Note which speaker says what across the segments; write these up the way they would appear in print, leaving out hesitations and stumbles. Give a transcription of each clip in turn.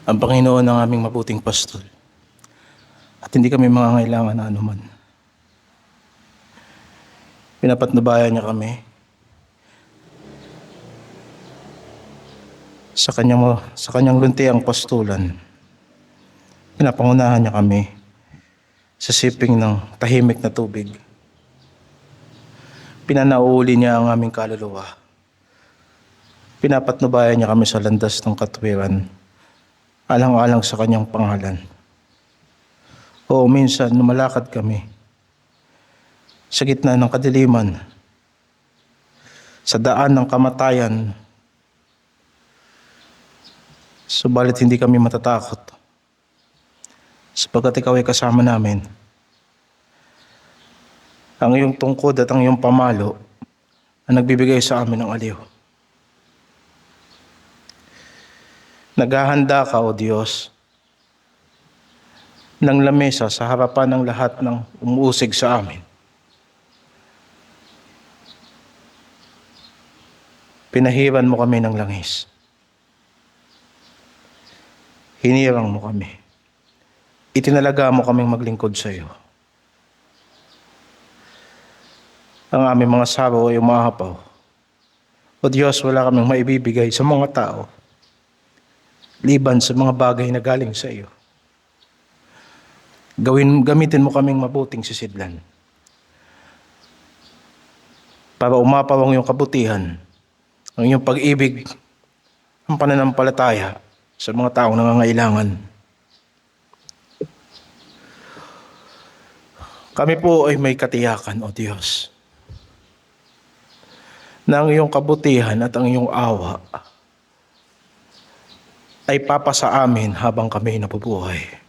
Speaker 1: ang Panginoon ang aming mabuting pastol at hindi kami mangangailangan na anuman. Pinapatnubayan niya kami sa kanyang luntiang pastulan. Pinapangunahan niya kami sa siping ng tahimik na tubig. Pinanauuli niya ang aming kaluluwa. Pinapatnubayan niya kami sa landas ng katwiran, alang-alang sa kanyang pangalan. O minsan lumalakad kami sa gitna ng kadiliman, sa daan ng kamatayan, subalit hindi kami matatakot, sapagkat ikaw ay kasama namin. Ang iyong tungkod at ang iyong pamalo ang nagbibigay sa amin ng aliw. Naghahanda ka, O Diyos, ng lamesa sa harapan ng lahat ng umuusig sa amin. Pinahiran mo kami ng langis. Hinirang mo kami. Itinalaga mo kaming maglingkod sa iyo. Ang aming mga sabaw ay umahapaw. O Diyos, wala kaming maibibigay sa mga tao, liban sa mga bagay na galing sa iyo. Gamitin mo kaming mabuting sisidlan para umapaw ang iyong kabutihan, ang iyong pag-ibig, ang pananampalataya sa mga taong nangangailangan. Kami po ay may katiyakan, O Diyos, na ang iyong kabutihan at ang iyong awa ay papasa amin habang kami nabubuhay.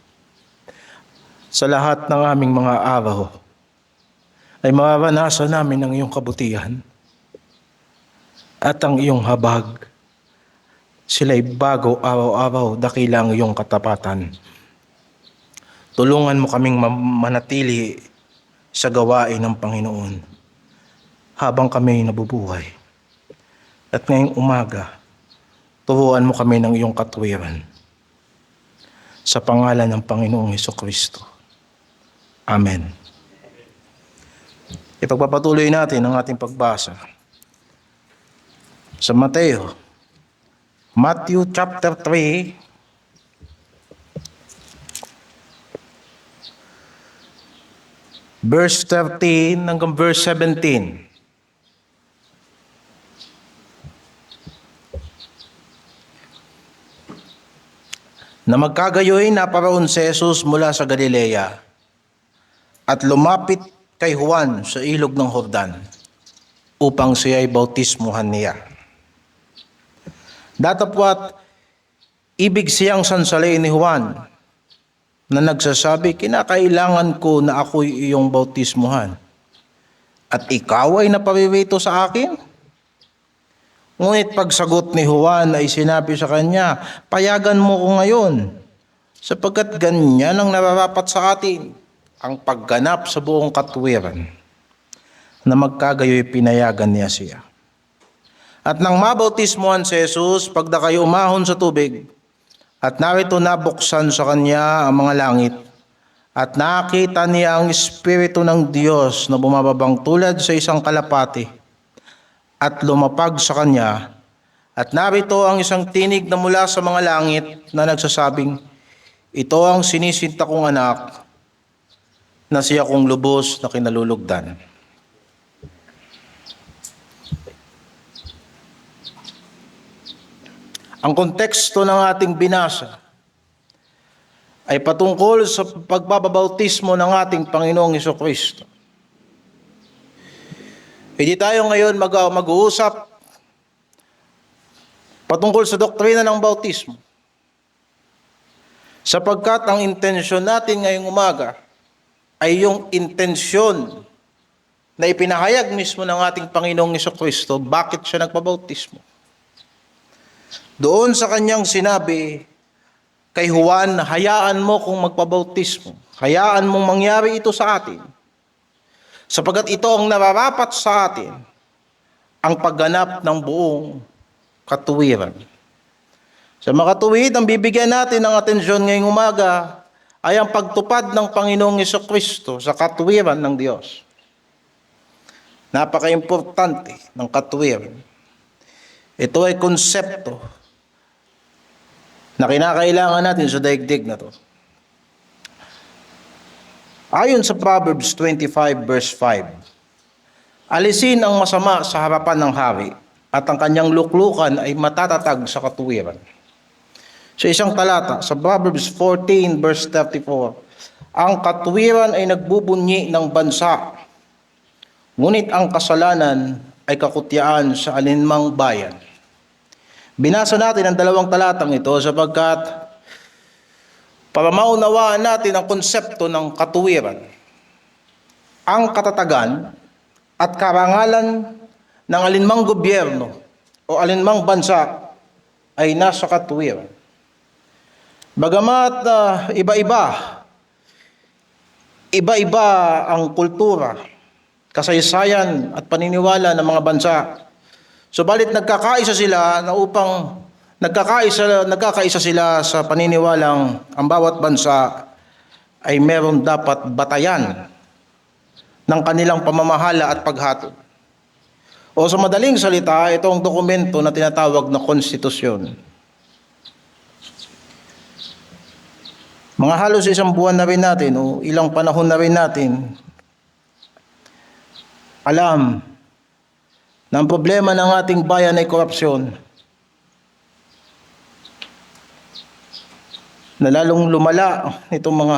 Speaker 1: Sa lahat ng aming mga araw ay mararanasan namin ang iyong kabutihan at ang iyong habag. Sila'y bago araw-araw, dakila ang iyong katapatan. Tulungan mo kaming manatili sa gawain ng Panginoon habang kami nabubuhay. At ngayong umaga, turuan mo kami ng iyong katwiran. Sa pangalan ng Panginoong Hesukristo. Amen. Ipagpapatuloy natin ang ating pagbasa sa Matthew chapter 3, verse 13 hanggang verse 17. Na magkagayoy naparoon si Jesus mula sa Galilea at lumapit kay Juan sa ilog ng Jordan upang siya ay bautismuhan niya. Datapwat ibig siyang sansalin ni Juan na nagsasabi, kinakailangan ko na ako'y iyong bautismuhan at ikaw ay naparirito sa akin? Ngunit pagsagot ni Juan ay sinabi sa kanya, payagan mo ko ngayon, sapagkat ganyan ang nararapat sa atin, ang pagganap sa buong katwiran, na magkagayoy pinayagan niya siya. At nang mabautismuhan si Jesus, pagdakay umahon sa tubig, at narito nabuksan sa kanya ang mga langit, at nakita niya ang Espiritu ng Diyos na bumababang tulad sa isang kalapati, at lumapag sa kanya, at narito ang isang tinig na mula sa mga langit na nagsasabing, ito ang sinisinta kong anak, na siya kong lubos na kinalulugdan. Ang konteksto ng ating binasa ay patungkol sa pagbabautismo ng ating Panginoong Hesukristo. Hindi tayo ngayon mag-uusap patungkol sa doktrina ng bautismo. Sapagkat ang intensyon natin ngayong umaga ay yung intensyon na ipinahayag mismo ng ating Panginoong Hesukristo, bakit siya nagpabautismo. Doon sa kanyang sinabi kay Juan, hayaan mo kung magpabautismo. Hayaan mong mangyari ito sa atin. Sapagkat ito ang nararapat sa atin, ang pagganap ng buong katuwiran. Sa makatuwid, ang bibigyan natin ng atensyon ngayong umaga ay ang pagtupad ng Panginoong Jesucristo sa katuwiran ng Diyos. Napaka-importante ng katuwiran. Ito ay konsepto na kinakailangan natin sa daigdig na to. Ayon sa Proverbs 25 verse 5, alisin ang masama sa harapan ng hari at ang kanyang luklukan ay matatatag sa katuwiran. Sa isang talata, sa Proverbs 14 verse 34, ang katuwiran ay nagbubunyi ng bansa, ngunit ang kasalanan ay kakutyaan sa alinmang bayan. Binasa natin ang dalawang talatang ito sapagkat para maunawaan natin ang konsepto ng katuwiran, ang katatagan at karangalan ng alinmang gobyerno o alinmang bansa ay nasa katuwiran. Bagamat iba-iba ang kultura, kasaysayan at paniniwala ng mga bansa, subalit nagkakaisa sila na upang nagkakaisa sila sa paniniwalang ang bawat bansa ay meron dapat batayan ng kanilang pamamahala at paghatol. O sa madaling salita, itong dokumento na tinatawag na konstitusyon. Mga halos isang buwan na rin natin o ilang panahon na rin natin alam na ang problema ng ating bayan ay korupsyon, na lalong lumala nitong mga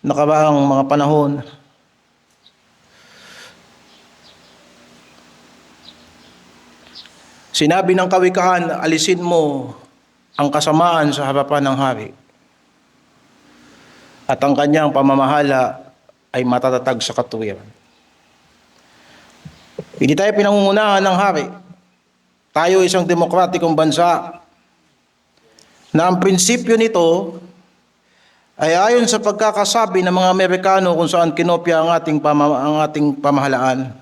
Speaker 1: nakaraang mga panahon. Sinabi ng kawikaan, alisin mo ang kasamaan sa harapan ng hari at ang kanyang pamamahala ay matatatag sa katuwiran. Hindi tayo pinangungunahan ng hari. Tayo isang demokratikong bansa na ang prinsipyo nito ay ayon sa pagkakasabi ng mga Amerikano kung saan kinopya ang ating pamahalaan,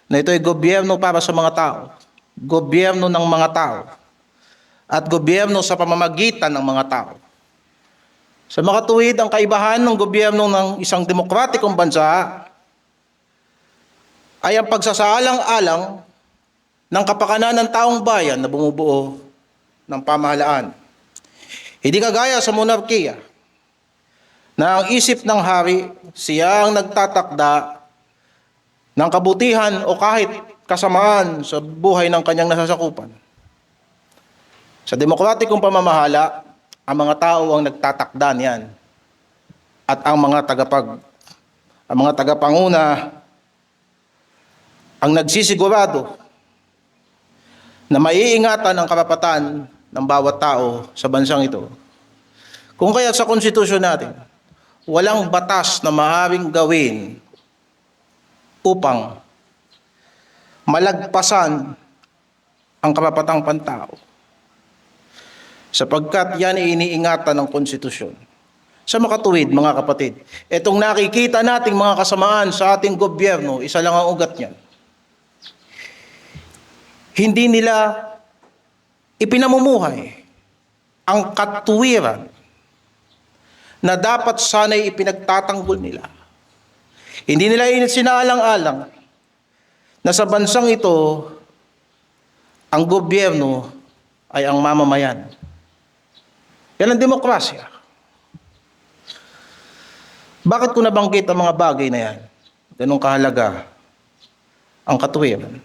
Speaker 1: na ito ay gobyerno para sa mga tao, gobyerno ng mga tao, at gobyerno sa pamamagitan ng mga tao. Sa makatuwid, ang kaibahan ng gobyerno ng isang demokratikong bansa ay ang pagsasaalang-alang ng kapakanan ng taong bayan na bumubuo ng pamahalaan. Hindi kagaya sa monarkiya, na ang isip ng hari, siya ang nagtatakda ng kabutihan o kahit kasamaan sa buhay ng kanyang nasasakupan. Sa demokratikong pamamahala, ang mga tao ang nagtatakda niyan. At ang mga tagapanguna ang nagsisigurado na maiingatan ang karapatan ng bawat tao sa bansang ito. Kung kaya sa konstitusyon natin, walang batas na maaaring gawin upang malagpasan ang karapatang pantao, sapagkat yan ay iniingatan ng konstitusyon. Sa makatuwid, mga kapatid, itong nakikita nating mga kasamaan sa ating gobyerno, isa lang ang ugat niyan. Hindi nila ipinamumuhay ang katuwiran na dapat sana'y ipinagtatanggol nila. Hindi nila sinaalang-alang na sa bansang ito, ang gobyerno ay ang mamamayan. Yan ang demokrasya. Bakit ko nabanggit ang mga bagay na yan? Ganong kahalaga ang katuwiran.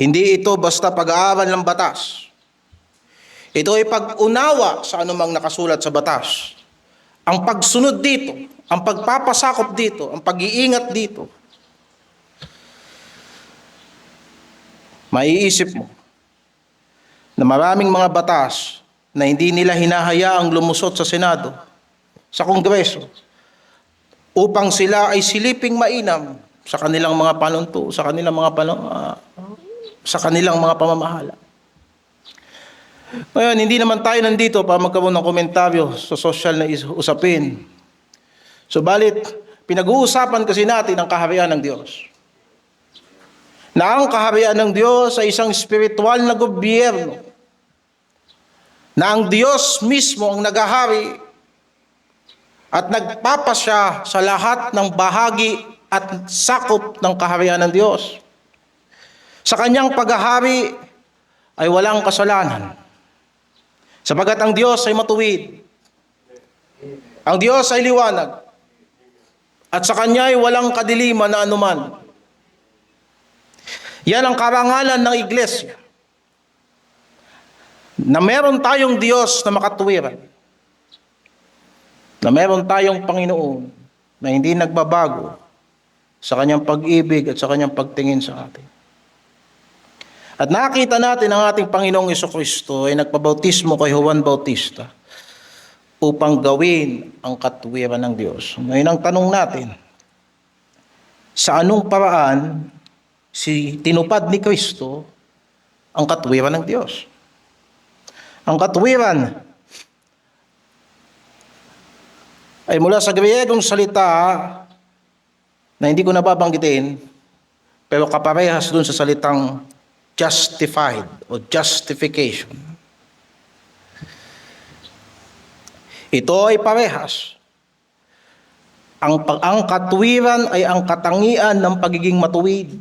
Speaker 1: Hindi ito basta pag-aaral ng batas. Ito ay pag-unawa sa anumang nakasulat sa batas. Ang pagsunod dito, ang pagpapasakop dito, ang pag-iingat dito. Maiisip mo na maraming mga batas na hindi nila hinahayaang lumusot sa Senado, sa Kongreso, upang sila ay siliping mainam sa kanilang mga panunto, sa kanilang mga pamamahala. Ngayon, hindi naman tayo nandito para magkaroon ng komentaryo sa social na usapin. Subalit, pinag-uusapan kasi natin ang kaharian ng Diyos. Na ang kaharian ng Diyos ay isang spiritual na gobyerno na ang Diyos mismo ang naghahari at nagpapasya sa lahat ng bahagi at sakop ng kaharian ng Diyos. Sa kanyang paghahari ay walang kasalanan, sapagkat ang Diyos ay matuwid. Ang Diyos ay liwanag, at sa Kanya ay walang kadiliman na anuman. Yan ang karangalan ng iglesia, na meron tayong Diyos na makatuwiran, na meron tayong Panginoon na hindi nagbabago sa Kanyang pag-ibig at sa Kanyang pagtingin sa atin. At nakita natin ang ating Panginoong Jesucristo ay nagpabautismo kay Juan Bautista upang gawin ang katuwiran ng Diyos. Ngayon ang tanong natin, sa anong paraan tinupad ni Kristo ang katuwiran ng Diyos? Ang katuwiran ay mula sa Griegong salita na hindi ko nababanggitin, pero kaparehas dun sa salitang justified o justification. Ito ay parehas. Ang katuwiran ay ang katangian ng pagiging matuwid.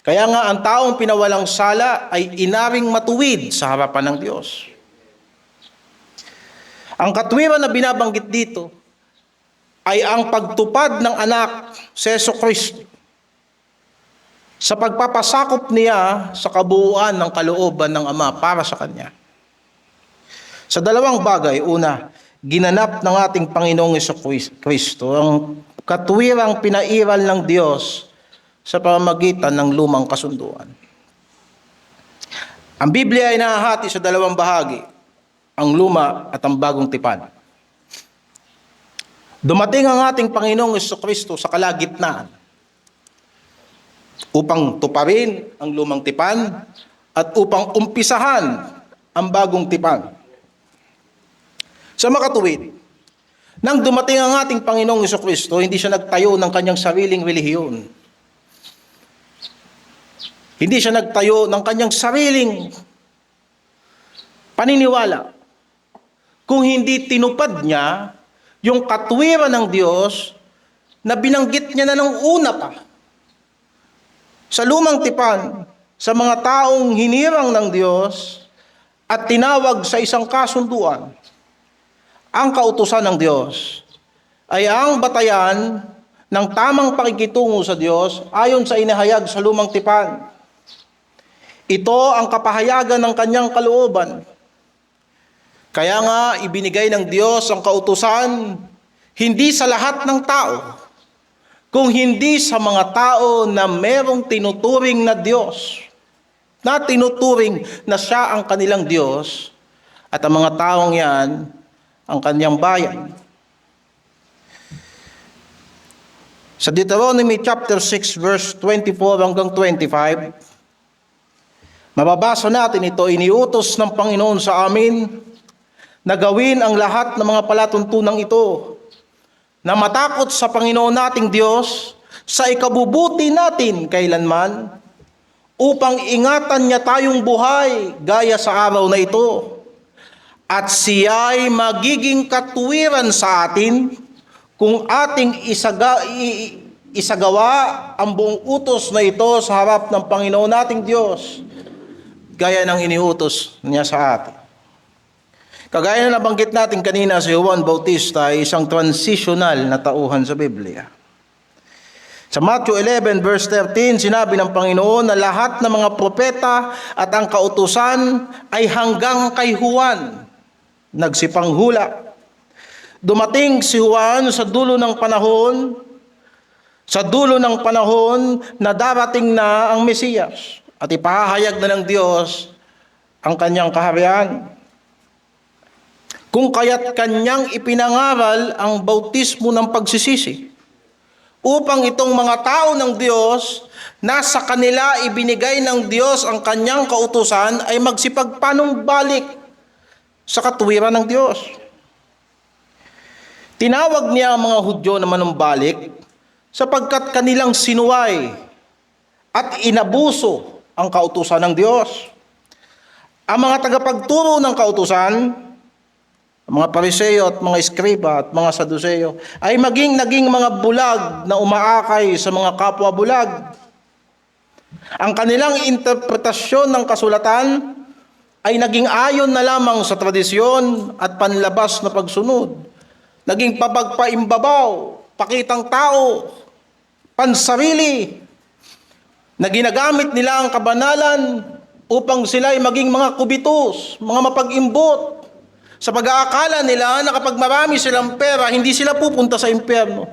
Speaker 1: Kaya nga ang taong pinawalang sala ay inaring matuwid sa harapan ng Diyos. Ang katuwiran na binabanggit dito ay ang pagtupad ng anak si Jesucristo sa pagpapasakop niya sa kabuuan ng kalooban ng Ama para sa Kanya. Sa dalawang bagay, una, ginanap ng ating Panginoong Jesucristo ang katuwirang pinairal ng Diyos sa pamamagitan ng lumang kasunduan. Ang Biblia ay nahahati sa dalawang bahagi, ang luma at ang bagong tipan. Dumating ang ating Panginoong Jesucristo sa kalagitnaan upang tuparin ang lumang tipan at upang umpisahan ang bagong tipan. Sa makatuwid, nang dumating ang ating Panginoong Jesucristo, hindi siya nagtayo ng kanyang sariling relihiyon. Hindi siya nagtayo ng kanyang sariling paniniwala. Kung hindi tinupad niya yung katuwiran ng Diyos na binanggit niya na nung una pa sa lumang tipan, sa mga taong hinirang ng Diyos at tinawag sa isang kasunduan. Ang kautusan ng Diyos ay ang batayan ng tamang pakikitungo sa Diyos ayon sa inahayag sa lumang tipan. Ito ang kapahayagan ng kanyang kalooban. Kaya nga ibinigay ng Diyos ang kautusan hindi sa lahat ng tao, kung hindi sa mga tao na merong tinuturing na Diyos, na tinuturing na siya ang kanilang Diyos, at ang mga taong yan, ang kanyang bayan. Sa Deuteronomy chapter 6 verse 24 hanggang 25, mababasa natin ito, iniutos ng Panginoon sa amin na gawin ang lahat ng mga palatuntunang ito, na matakot sa Panginoon nating Diyos sa ikabubuti natin kailanman, upang ingatan niya tayong buhay gaya sa araw na ito, at siya'y magiging katuwiran sa atin kung ating isagawa ang buong utos na ito sa harap ng Panginoon nating Diyos, gaya ng iniutos niya sa atin. Kagaya na nabanggit natin kanina, si Juan Bautista ay isang transitional na tauhan sa Biblia. Sa Matthew 11 verse 13, sinabi ng Panginoon na lahat ng mga propeta at ang kautusan ay hanggang kay Juan nagsipanghula. Dumating si Juan sa dulo ng panahon na darating na ang Mesiyas at ipahahayag na ng Diyos ang kanyang kaharian. Kung kaya't kanyang ipinangaral ang bautismo ng pagsisisi, upang itong mga tao ng Diyos na sa kanila ibinigay ng Diyos ang kanyang kautusan ay magsipagpanumbalik sa katuwiran ng Diyos. Tinawag niya ang mga Hudyo na manumbalik sapagkat kanilang sinuway at inabuso ang kautusan ng Diyos. Ang mga tagapagturo ng kautusan, ang mga Pariseo at mga Eskriba at mga Saduseo, ay naging mga bulag na umaakay sa mga kapwa bulag. Ang kanilang interpretasyon ng kasulatan ay naging ayon na lamang sa tradisyon at panlabas na pagsunod. Naging papagpaimbabaw, pakitang tao, pansarili, na ginagamit nila ang kabanalan upang sila ay maging mga kubitos, mga mapag-imbot, sa pag-aakala nila na kapag marami silang pera, hindi sila pupunta sa impyerno.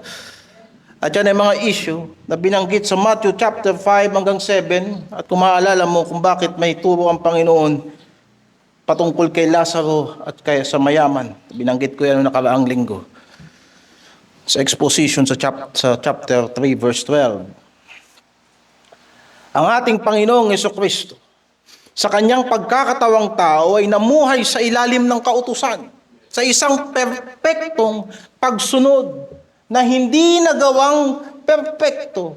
Speaker 1: At yan ay mga issue na binanggit sa Matthew chapter 5 hanggang 7. At kung maalala mo kung bakit may turo ang Panginoon patungkol kay Lazaro at kay sa mayaman. Binanggit ko yan noong nakaraang linggo sa exposition sa chapter 3 verse 12. Ang ating Panginoong Jesucristo, sa kanyang pagkakatawang tao ay namuhay sa ilalim ng kautusan, sa isang perpektong pagsunod na hindi nagawang perpekto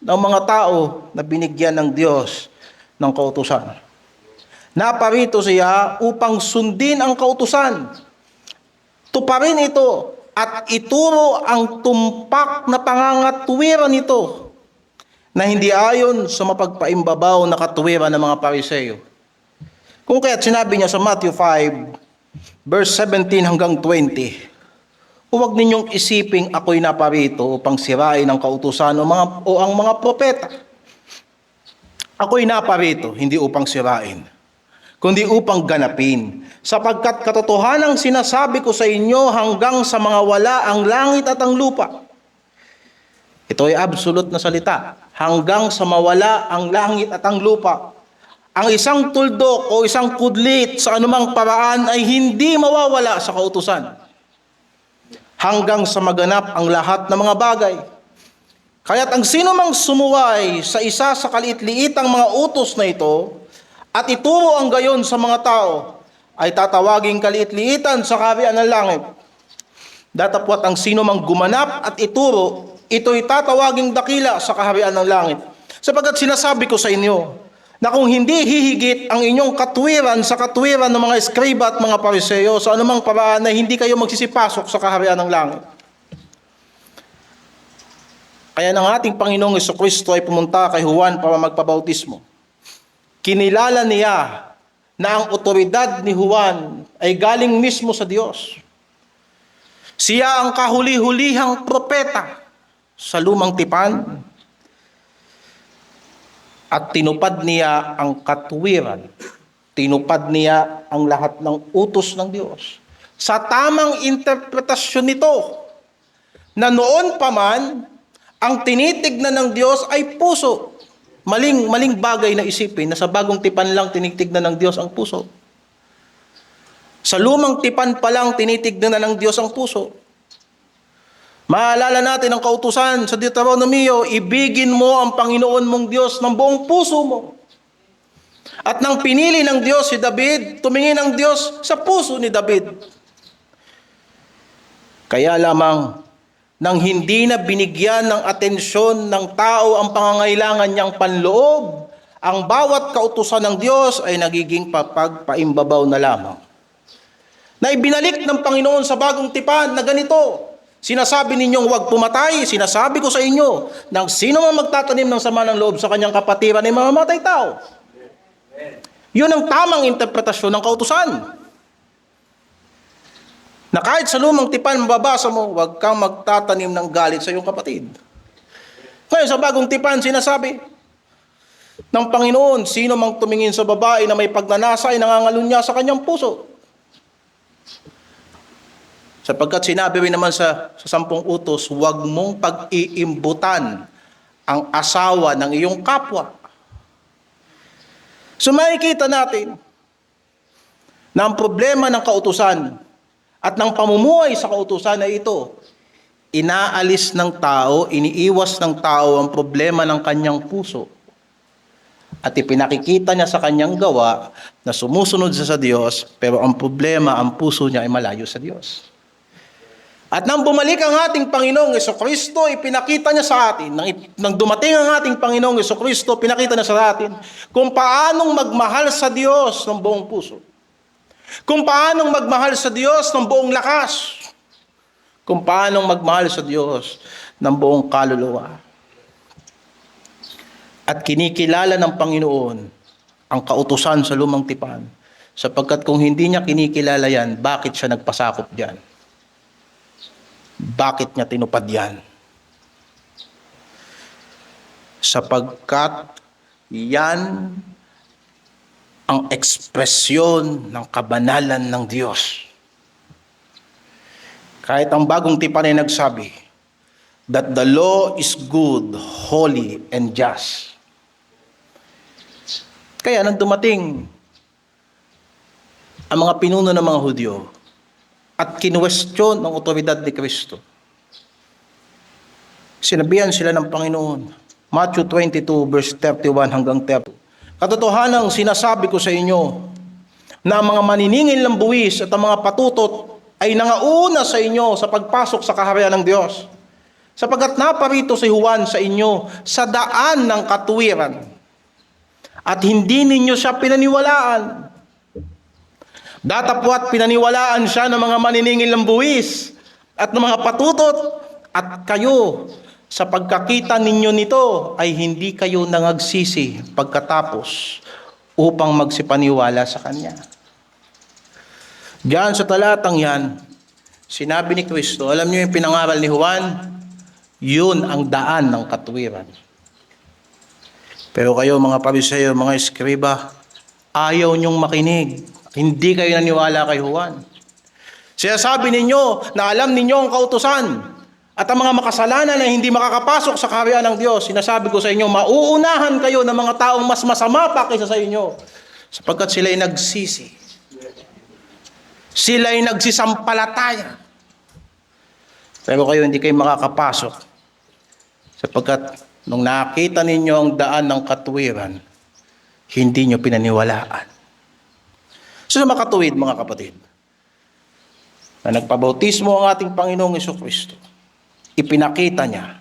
Speaker 1: ng mga tao na binigyan ng Diyos ng kautusan. Naparito siya upang sundin ang kautusan, tuparin ito at ituro ang tumpak na pangangatwiran nito na hindi ayon sa mapagpaimbabaw na katuwiran ng mga Pariseo. Kung kaya't sinabi niya sa Matthew 5, verse 17 hanggang 20, huwag ninyong isiping ako'y naparito upang sirain ang kautusan o ang mga propeta. Ako'y naparito, hindi upang sirain, kundi upang ganapin. Sapagkat katotohanang sinasabi ko sa inyo hanggang sa mga wala ang langit at ang lupa. Ito ay absolute na salita. Hanggang sa mawala ang langit at ang lupa. Ang isang tuldok o isang kudlit sa anumang paraan ay hindi mawawala sa kautusan. Hanggang sa maganap ang lahat ng mga bagay. Kaya't ang sino mang sumuway sa isa sa kaliit-liitang mga utos na ito at ituro ang gayon sa mga tao, ay tatawaging kaliit-liitan sa kaharian ng langit. Datapwat ang sino mang gumanap at ituro, ito'y tatawaging dakila sa kaharian ng langit. Sapagkat sinasabi ko sa inyo, na kung hindi hihigit ang inyong katwiran sa katwiran ng mga Eskriba at mga Pariseo, sa anumang paraan na hindi kayo magsisipasok sa kaharian ng langit. Kaya ng ating Panginoong Jesucristo ay pumunta kay Juan para magpabautismo. Kinilala niya na ang otoridad ni Juan ay galing mismo sa Diyos. Siya ang kahuli-hulihang propeta sa lumang tipan at tinupad niya ang katuwiran. Tinupad niya ang lahat ng utos ng Diyos. Sa tamang interpretasyon nito, na noon pa man, ang tinitignan ng Diyos ay puso. Maling bagay na isipin na sa bagong tipan lang tinitignan ng Diyos ang puso. Sa lumang tipan pa lang tinitignan na ng Diyos ang puso. Maalala natin ang kautusan sa Deuteronomio, ibigin mo ang Panginoon mong Diyos ng buong puso mo. At nang pinili ng Diyos si David, tumingin ang Diyos sa puso ni David. Kaya lamang, nang hindi na binigyan ng atensyon ng tao ang pangangailangan niyang panloob, ang bawat kautusan ng Diyos ay nagiging papagpaimbabaw na lamang. Na ibinalik ng Panginoon sa bagong tipan na ganito, sinasabi ninyong huwag pumatay, sinasabi ko sa inyo, nang sino man magtatanim ng sama ng loob sa kanyang kapatiran ay mamamatay tao. Yun ang tamang interpretasyon ng kautusan. Na kahit sa lumang tipan mababasa mo, huwag kang magtatanim ng galit sa iyong kapatid. Ngayon sa bagong tipan sinasabi ng Panginoon, sino mang tumingin sa babae na may pagnanasa ay nangangalunya sa kanyang puso. Sapagkat sinabi rin naman sa 10 utos, huwag mong pag-iimbutan ang asawa ng iyong kapwa. So makikita natin na ang problema ng kautusan at ng pamumuhay sa kautusan na ito, inaalis ng tao, iniiwas ng tao ang problema ng kanyang puso. At ipinakikita niya sa kanyang gawa na sumusunod siya sa Diyos, pero ang problema, ang puso niya ay malayo sa Diyos. At nang bumalik ang ating Panginoong Jesucristo, ipinakita niya sa atin, nang dumating ang ating Panginoong Jesucristo, pinakita niya sa atin kung paanong magmahal sa Diyos ng buong puso. Kung paanong magmahal sa Diyos ng buong lakas. Kung paanong magmahal sa Diyos ng buong kaluluwa. At kinikilala ng Panginoon ang kautusan sa lumang tipan. Sapagkat kung hindi niya kinikilala yan, bakit siya nagpasakop diyan? Bakit niya tinupad yan? Sapagkat yan ang ekspresyon ng kabanalan ng Diyos. Kahit ang bagong tipan ay nagsabi that the law is good, holy, and just. Kaya nang dumating ang mga pinuno ng mga Hudyo at kinuwestiyon ng otoridad ni Kristo, sinabihan sila ng Panginoon, Matthew 22 verse 31 hanggang 32, katotohanang sinasabi ko sa inyo na ang mga maniningil ng buwis at ang mga patutot ay nangauna sa inyo sa pagpasok sa kaharian ng Diyos, sapagkat naparito si Juan sa inyo sa daan ng katuwiran at hindi ninyo siya pinaniwalaan. Datapwat pinaniwalaan siya ng mga maniningil ng buwis at ng mga patutot, at kayo sa pagkakita ninyo nito ay hindi kayo nangagsisi pagkatapos upang magsipaniwala sa Kanya. Diyan sa talatang yan, sinabi ni Kristo, alam niyo yung pinangaral ni Juan, yun ang daan ng katuwiran. Pero kayo mga Pariseo, mga Eskriba, ayaw niyong makinig. Hindi kayo naniwala kay Juan. Sinasabi ninyo na alam ninyo ang kautusan at ang mga makasalanan na hindi makakapasok sa kaharian ng Diyos. Sinasabi ko sa inyo, mauunahan kayo ng mga taong mas masama pa kaysa sa inyo, sapagkat sila'y nagsisi. Sila'y nagsisampalataya. Pero kayo hindi kayo makakapasok, sapagkat nung nakita ninyo ang daan ng katuwiran, hindi nyo pinaniwalaan. So makatuwid mga kapatid, na nagpabautismo ang ating Panginoong Jesucristo, ipinakita niya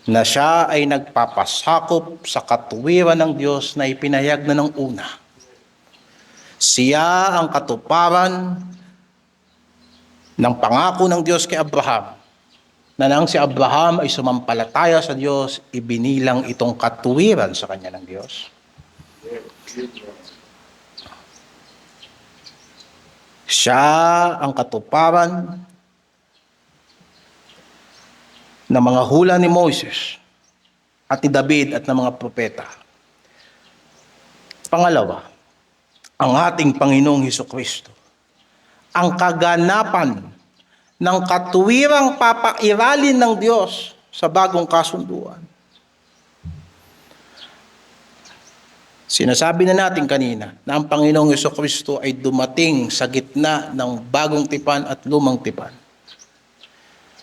Speaker 1: na siya ay nagpapasakop sa katuwiran ng Diyos na ipinahayag na ng una. Siya ang katuparan ng pangako ng Diyos kay Abraham, na nang si Abraham ay sumampalataya sa Diyos, ibinilang itong katuwiran sa kanya ng Diyos. Siya ang katuparan ng mga hula ni Moses at ni David at ng mga propeta. Pangalawa, ang ating Panginoong Hesukristo, ang kaganapan ng katuwirang papairalin ng Diyos sa bagong kasunduan. Sinasabi na natin kanina na ang Panginoong Jesucristo ay dumating sa gitna ng bagong tipan at lumang tipan.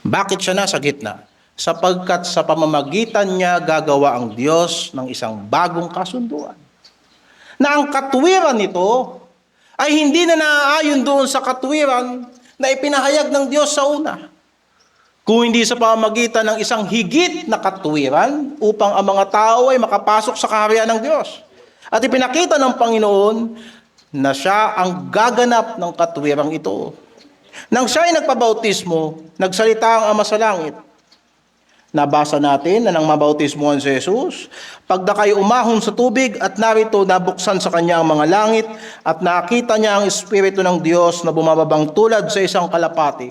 Speaker 1: Bakit siya nasa gitna? Sapagkat sa pamamagitan niya gagawa ang Diyos ng isang bagong kasunduan. Na ang katuwiran nito ay hindi na naaayon doon sa katuwiran na ipinahayag ng Diyos sa una, kung hindi sa pamamagitan ng isang higit na katuwiran upang ang mga tao ay makapasok sa kaharian ng Diyos. At ipinakita ng Panginoon na siya ang gaganap ng katuwirang ito. Nang siya ay nagpabautismo, nagsalita ang Ama sa langit. Nabasa natin na nang mabautismohan si Jesus, pagdakay umahon sa tubig at narito nabuksan sa kanya ang mga langit at nakita niya ang Espiritu ng Diyos na bumababang tulad sa isang kalapati.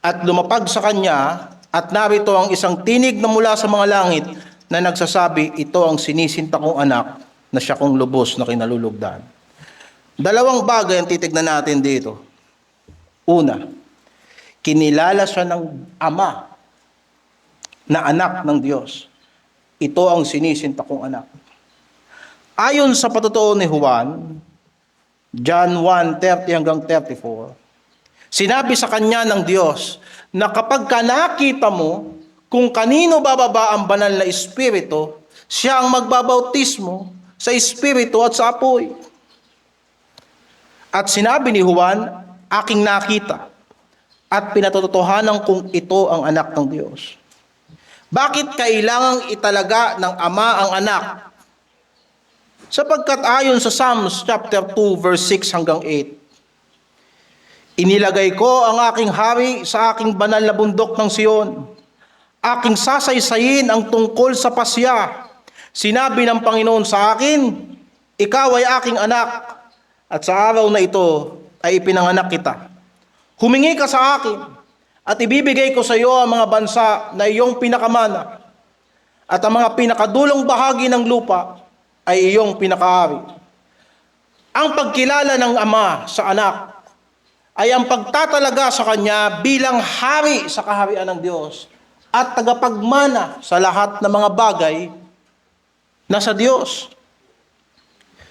Speaker 1: At lumapag sa kanya at narito ang isang tinig na mula sa mga langit na nagsasabi, ito ang sinisinta kong anak na siya kong lubos na kinalulugdan. Dalawang bagay ang titignan natin dito. Una, kinilala siya ng Ama na anak ng Diyos. Ito ang sinisinta kong anak. Ayon sa patotoo ni Juan, John 1:30 hanggang 34, sinabi sa kanya ng Diyos na kapag ka nakita mo kung kanino bababa ang banal na Espiritu, siya ang magbabautismo sa Espiritu at sa apoy. At sinabi ni Juan, aking nakita at pinatotohanan kung ito ang anak ng Diyos. Bakit kailangang italaga ng Ama ang anak? Sapagkat ayon sa Psalms chapter 2 verse 6 hanggang 8, inilagay ko ang aking hari sa aking banal na bundok ng Sion. Aking sasaysayin ang tungkol sa pasya. Sinabi ng Panginoon sa akin, ikaw ay aking anak, at sa araw na ito ay ipinanganak kita. Humingi ka sa akin, at ibibigay ko sa iyo ang mga bansa na iyong pinakamana, at ang mga pinakadulong bahagi ng lupa ay iyong pinakaari. Ang pagkilala ng Ama sa anak ay ang pagtatalaga sa kanya bilang hari sa kaharian ng Diyos at tagapagmana sa lahat ng mga bagay na sa Diyos.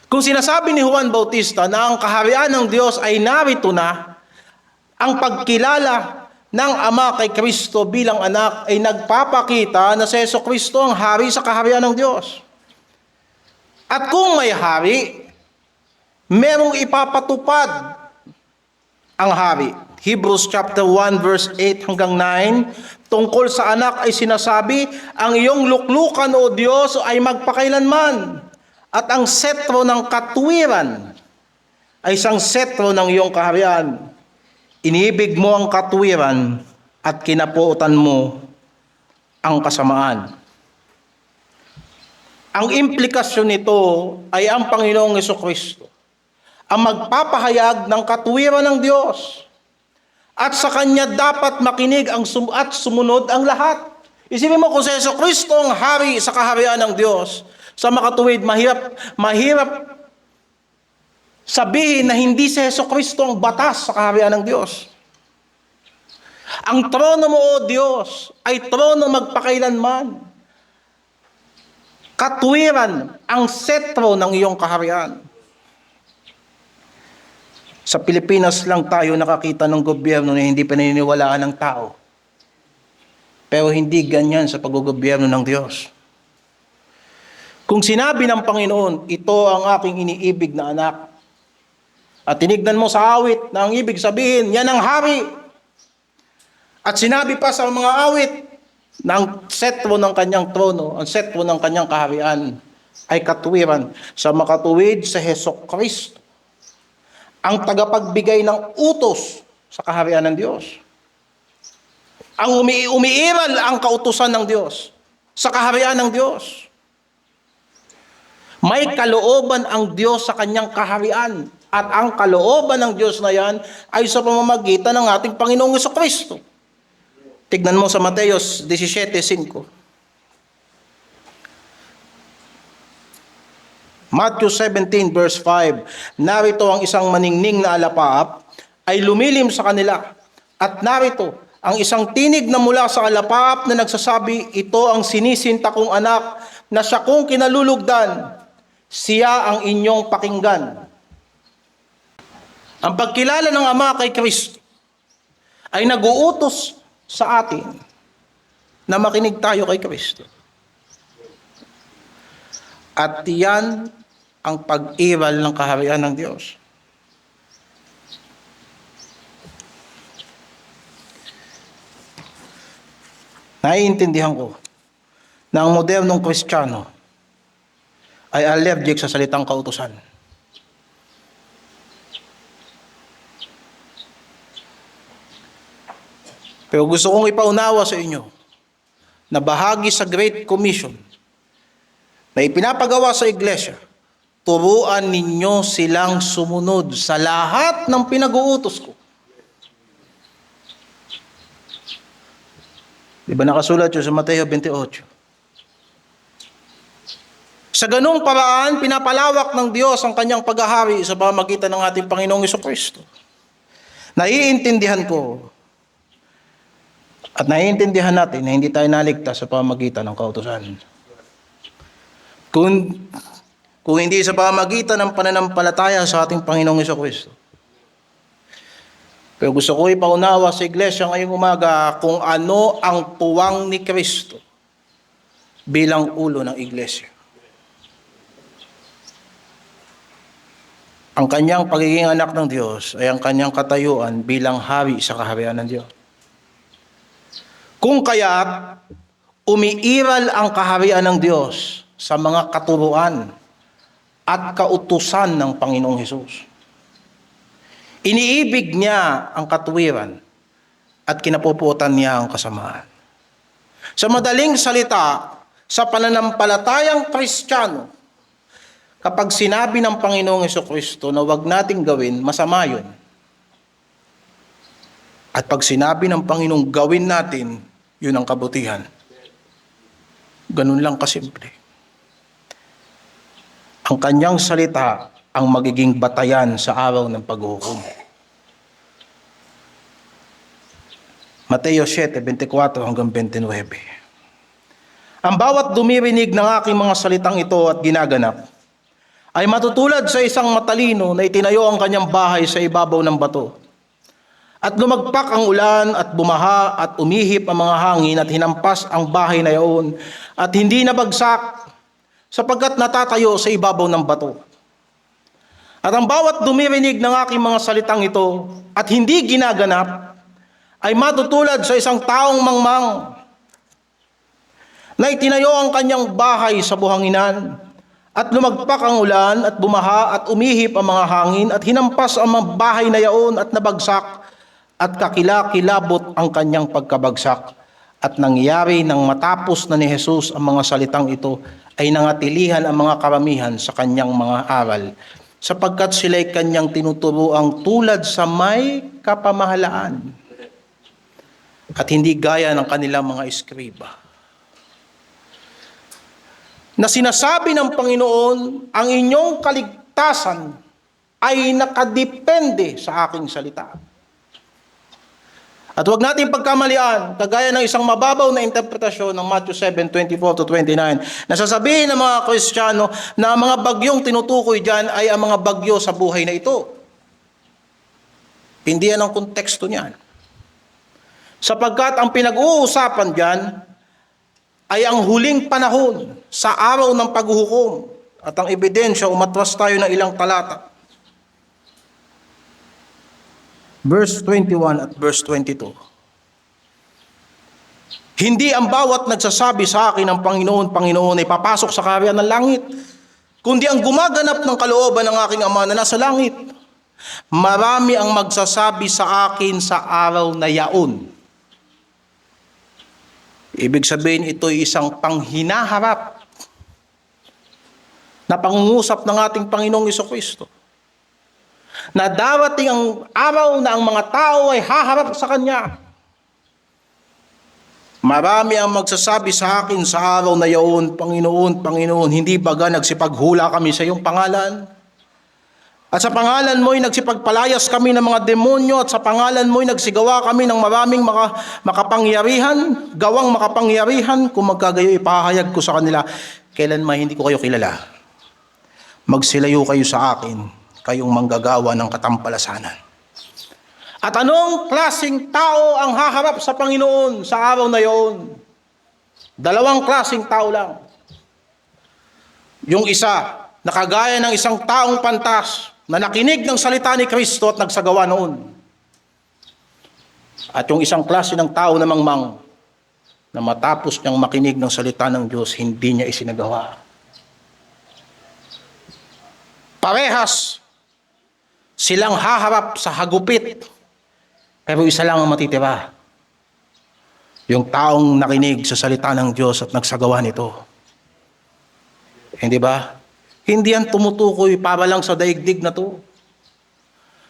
Speaker 1: Kung sinasabi ni Juan Bautista na ang kaharian ng Diyos ay narito na, ang pagkilala ng Ama kay Kristo bilang anak ay nagpapakita na si Jesucristo ang hari sa kaharian ng Diyos. At kung may hari, merong ipapatupad ang hari. Hebrews chapter 1 verse 8 hanggang 9, tungkol sa anak ay sinasabi, ang iyong luklukan o Diyos ay magpakailanman, at ang setro ng katuwiran ay isang setro ng iyong kaharian. Iniibig mo ang katuwiran at kinapuutan mo ang kasamaan. Ang implikasyon nito ay ang Panginoong Jesucristo ang magpapahayag ng katuwiran ng Diyos, at sa Kanya dapat makinig at sumunod ang lahat. Isipin mo kung si Jesucristo ang hari sa kaharian ng Diyos, sa makatuwid, mahirap sabihin na hindi si Jesucristo ang batas sa kaharian ng Diyos. Ang trono mo, O Diyos, ay trono magpakailanman. Katuwiran ang setro ng iyong kaharian. Sa Pilipinas lang tayo nakakita ng gobyerno na hindi pinaniniwalaan ng tao. Pero hindi ganyan sa paggogobyerno ng Diyos. Kung sinabi ng Panginoon, ito ang aking iniibig na anak, at tinignan mo sa awit na ang ibig sabihin, yan ang hari. At sinabi pa sa mga awit, na ang setro ng kanyang trono, ang setro ng kanyang kaharian ay katuwiran sa makatuwid sa Jesucristo, ang tagapagbigay ng utos sa kaharian ng Diyos. Ang umiiral ang kautusan ng Diyos sa kaharian ng Diyos. May kalooban ang Diyos sa kanyang kaharian, at ang kalooban ng Diyos na yan ay sa pamamagitan ng ating Panginoong Jesucristo. Tignan mo sa Mateo 17:5. Matthew 17 verse 5. Narito ang isang maningning na alapaap ay lumilim sa kanila. At narito ang isang tinig na mula sa alapaap na nagsasabi, ito ang sinisinta kong anak na siya kong kinalulugdan. Siya ang inyong pakinggan. Ang pagkilala ng Ama kay Kristo ay nag-uutos sa atin na makinig tayo kay Kristo. At yan ang pag-iral ng kaharian ng Diyos. Naiintindihan ko na ang modernong Kristiyano ay allergic sa salitang kautusan. Pero gusto kong ipaunawa sa inyo na bahagi sa Great Commission na ipinapagawa sa iglesia, turuan ninyo silang sumunod sa lahat ng pinag-uutos ko. Di ba nakasulat yun sa Mateo 28? Sa ganung paraan, pinapalawak ng Diyos ang kanyang paghahari sa pamamagitan ng ating Panginoong Jesucristo. Naiintindihan ko at naiintindihan natin na hindi tayo naligtas sa pamamagitan ng kautusan. Kung hindi sa pamamagitan ng pananampalataya sa ating Panginoong Jesucristo. Pero gusto ko ipaunawa sa iglesia ngayong umaga kung ano ang puwang ni Kristo bilang ulo ng iglesia. Ang kanyang pagiging anak ng Diyos ay ang kanyang katayuan bilang hari sa kaharian ng Diyos. Kung kaya't umiiral ang kaharian ng Diyos sa mga katuruan at kautusan ng Panginoong Hesus. Iniibig niya ang katuwiran at kinapupuotan niya ang kasamaan. Sa madaling salita, sa pananampalatayang Kristiyano, kapag sinabi ng Panginoong Hesukristo na huwag nating gawin, masama yun. At pag sinabi ng Panginoong gawin natin, yun ang kabutihan. Ganun lang kasimple. Ang kanyang salita ang magiging batayan sa araw ng paghuhukom. Mateo 7:24 hanggang 29. Ang bawat dumirinig ng aking mga salitang ito at ginaganap ay matutulad sa isang matalino na itinayo ang kanyang bahay sa ibabaw ng bato. At lumagpak ang ulan at bumaha at umihip ang mga hangin at hinampas ang bahay na iyon at hindi nabagsak sapagkat natatayo sa ibabaw ng bato. At ang bawat dumirinig ng aking mga salitang ito at hindi ginaganap ay matutulad sa isang taong mangmang na itinayo ang kanyang bahay sa buhanginan at lumagpak ang ulan at bumaha at umihip ang mga hangin at hinampas ang mga bahay na iyon at nabagsak at kakilakilabot ang kanyang pagkabagsak. At nangyari nang matapos na ni Jesus ang mga salitang ito ay nangatilihan ang mga karamihan sa kanyang mga aral sapagkat sila'y kanyang tinuturuang tulad sa may kapamahalaan at hindi gaya ng kanilang mga eskriba. Na sinasabi ng Panginoon, ang inyong kaligtasan ay nakadepende sa aking salita. At huwag natin pagkamalian, kagaya ng isang mababaw na interpretasyon ng Matthew 7:24-29, na sasabihin ng mga Kristiyano na ang mga bagyong tinutukoy dyan ay ang mga bagyo sa buhay na ito. Hindi yan ang konteksto niyan. Sapagkat ang pinag-uusapan dyan ay ang huling panahon sa araw ng paghuhukom. At ang ebidensya, umatras tayo ng ilang talata. Verse 21 at verse 22. Hindi ang bawat nagsasabi sa akin ng Panginoon, Panginoon ay papasok sa kaharian ng langit, kundi ang gumaganap ng kalooban ng aking Ama na nasa langit. Marami ang magsasabi sa akin sa araw na yaon. Ibig sabihin, ito ay isang panghinaharap na pangungusap ng ating Panginoong Hesukristo. Na darating ang araw na ang mga tao ay haharap sa Kanya. Marami ang magsasabi sa akin sa araw na yaon, Panginoon, Panginoon, hindi baga nagsipaghula kami sa iyong pangalan? At sa pangalan mo'y nagsipagpalayas kami ng mga demonyo at sa pangalan mo'y nagsigawa kami ng maraming makapangyarihan, gawang makapangyarihan, kung magkagayo ipahayag ko sa kanila, kailanman hindi ko kayo kilala. Magsilayo kayo sa akin, kayong manggagawa ng katampalasanan. At anong klaseng tao ang haharap sa Panginoon sa araw na yon? Dalawang klaseng tao lang. Yung isa, nakagaya ng isang taong pantas na nakinig ng salita ni Kristo at nagsagawa noon. At yung isang klase ng tao na mangmang na matapos niyang makinig ng salita ng Diyos, hindi niya isinagawa. Parehas silang haharap sa hagupit, pero isa lang ang matitira. Yung taong nakinig sa salita ng Diyos at nagsagawa nito. Hindi ba? Hindi yan tumutukoy para lang sa daigdig na to.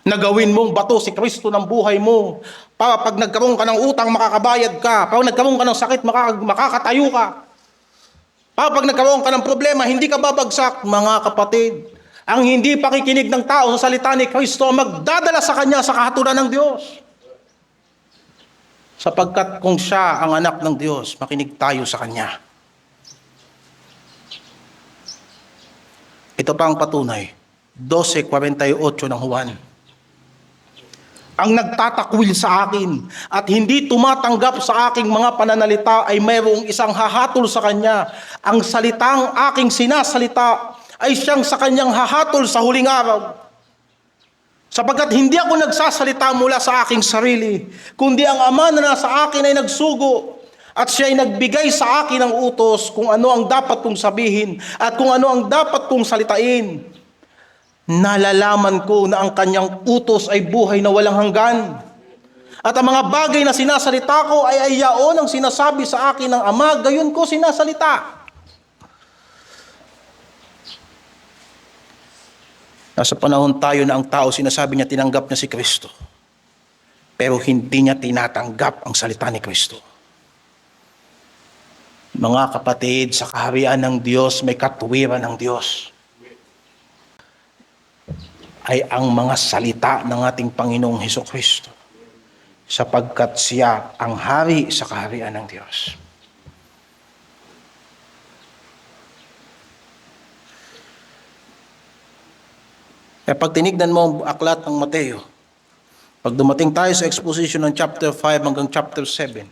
Speaker 1: Nagawin mong bato si Kristo ng buhay mo. Para pag nagkaroon ka ng utang, makakabayad ka. Para nagkaroon ka ng sakit, makakatayo ka. Para pag nagkaroon ka ng problema, hindi ka babagsak. Mga kapatid, ang hindi pakikinig ng tao sa salita ni Kristo magdadala sa kanya sa kahatulan ng Diyos. Sapagkat kung siya ang anak ng Diyos, makinig tayo sa kanya. Ito pa ang patunay. 12:48 ng Juan. Ang nagtatakwil sa akin at hindi tumatanggap sa aking mga pananalita ay mayroong isang hahatol sa kanya. Ang salitang aking sinasalita ay siyang sa kanyang hahatol sa huling araw. Sapagkat hindi ako nagsasalita mula sa aking sarili, kundi ang Ama na nasa akin ay nagsugo. At siya ay nagbigay sa akin ng utos kung ano ang dapat kong sabihin at kung ano ang dapat kong salitain. Nalalaman ko na ang kanyang utos ay buhay na walang hanggan. At ang mga bagay na sinasalita ko ay yaon ang sinasabi sa akin ng Ama, gayon ko sinasalita. Nasa panahon tayo na ang tao sinasabi niya tinanggap na si Kristo. Pero hindi niya tinatanggap ang salita ni Kristo. Mga kapatid, sa kaharian ng Diyos, may katuwiran ng Diyos. Ay ang mga salita ng ating Panginoong Hesukristo. Sapagkat siya ang hari sa kaharian ng Diyos. Kaya pag tinignan mo ang aklat ng Mateo, pag dumating tayo sa exposition ng chapter 5 hanggang chapter 7,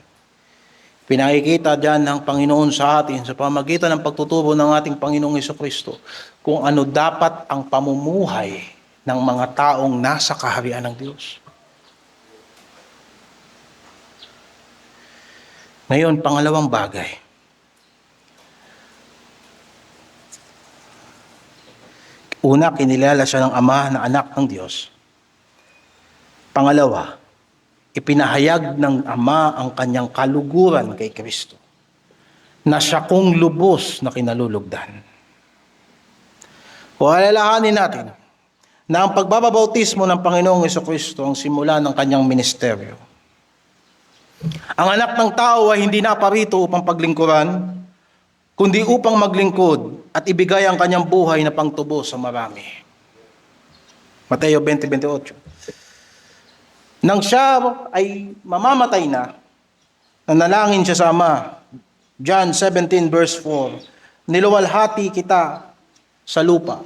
Speaker 1: pinakikita dyan ng Panginoon sa atin sa pamagitan ng pagtuturo ng ating Panginoong Hesukristo kung ano dapat ang pamumuhay ng mga taong nasa kaharian ng Diyos. Ngayon, pangalawang bagay. Una, kinilala siya ng Ama na anak ng Diyos. Pangalawa, ipinahayag ng Ama ang kanyang kaluguran kay Kristo, na siya kong lubos na kinalulugdan. O alalahanin natin na ang pagbababautismo ng Panginoong Hesukristo ang simula ng kanyang ministeryo. Ang anak ng tao ay hindi naparito upang paglingkuran, kundi upang maglingkod at ibigay ang kanyang buhay na pangtubos sa marami. Mateo 20:28. Nang siya ay mamamatay na, nanalangin siya sa Ama. John 17 verse 4, niluwalhati kita sa lupa,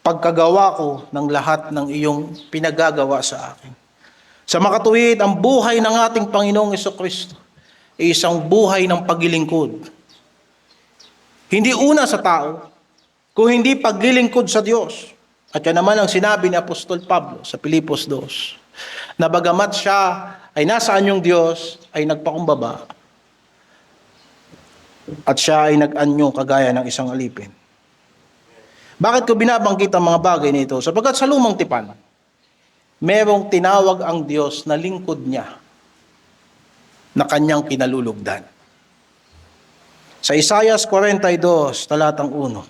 Speaker 1: pagkagawa ko ng lahat ng iyong pinagagawa sa akin. Sa makatuwid, ang buhay ng ating Panginoong Hesukristo ay isang buhay ng paglilingkod. Hindi una sa tao, kung hindi paglilingkod sa Diyos. At yan naman ang sinabi ni Apostol Pablo sa Filipos 2. Na bagamat siya ay nasa anyong Diyos, ay nagpakumbaba. At siya ay nag-anyo kagaya ng isang alipin. Bakit ko binabanggit ang mga bagay nito? Sapagkat sa lumang tipan, merong tinawag ang Diyos na lingkod niya na kanyang kinalulugdan. Sa Isaiah 42, talatang 1.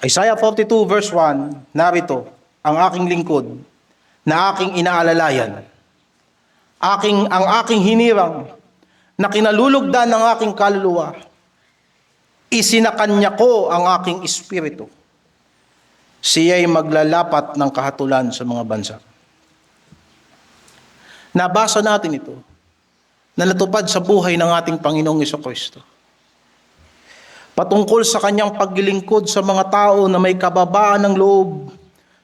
Speaker 1: Isaiah 42 verse 1, narito, ang aking lingkod na aking inaalalayan, ang aking hinirang na kinalulugdan ng aking kaluluwa, isinakanya ko ang aking espiritu. Siya'y maglalapat ng kahatulan sa mga bansa. Nabasa natin ito na natupad sa buhay ng ating Panginoong Hesukristo. Patungkol sa kanyang paglilingkod sa mga tao na may kababaan ng loob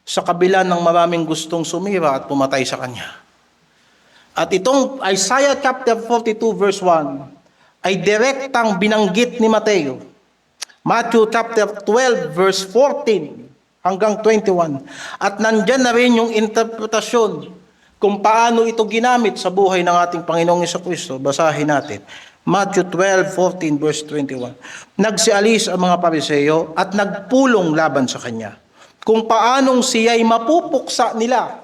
Speaker 1: sa kabila ng maraming gustong sumira at pumatay sa kanya. At itong Isaiah chapter 42 verse 1 ay direktang binanggit ni Mateo. Matthew chapter 12 verse 14 hanggang 21. At nandyan na rin yung interpretasyon kung paano ito ginamit sa buhay ng ating Panginoong Hesukristo. Basahin natin. Matthew 12:14 verse 21. Nagsialis ang mga Pariseo at nagpulong laban sa kanya, kung paanong siya'y mapupuksa nila.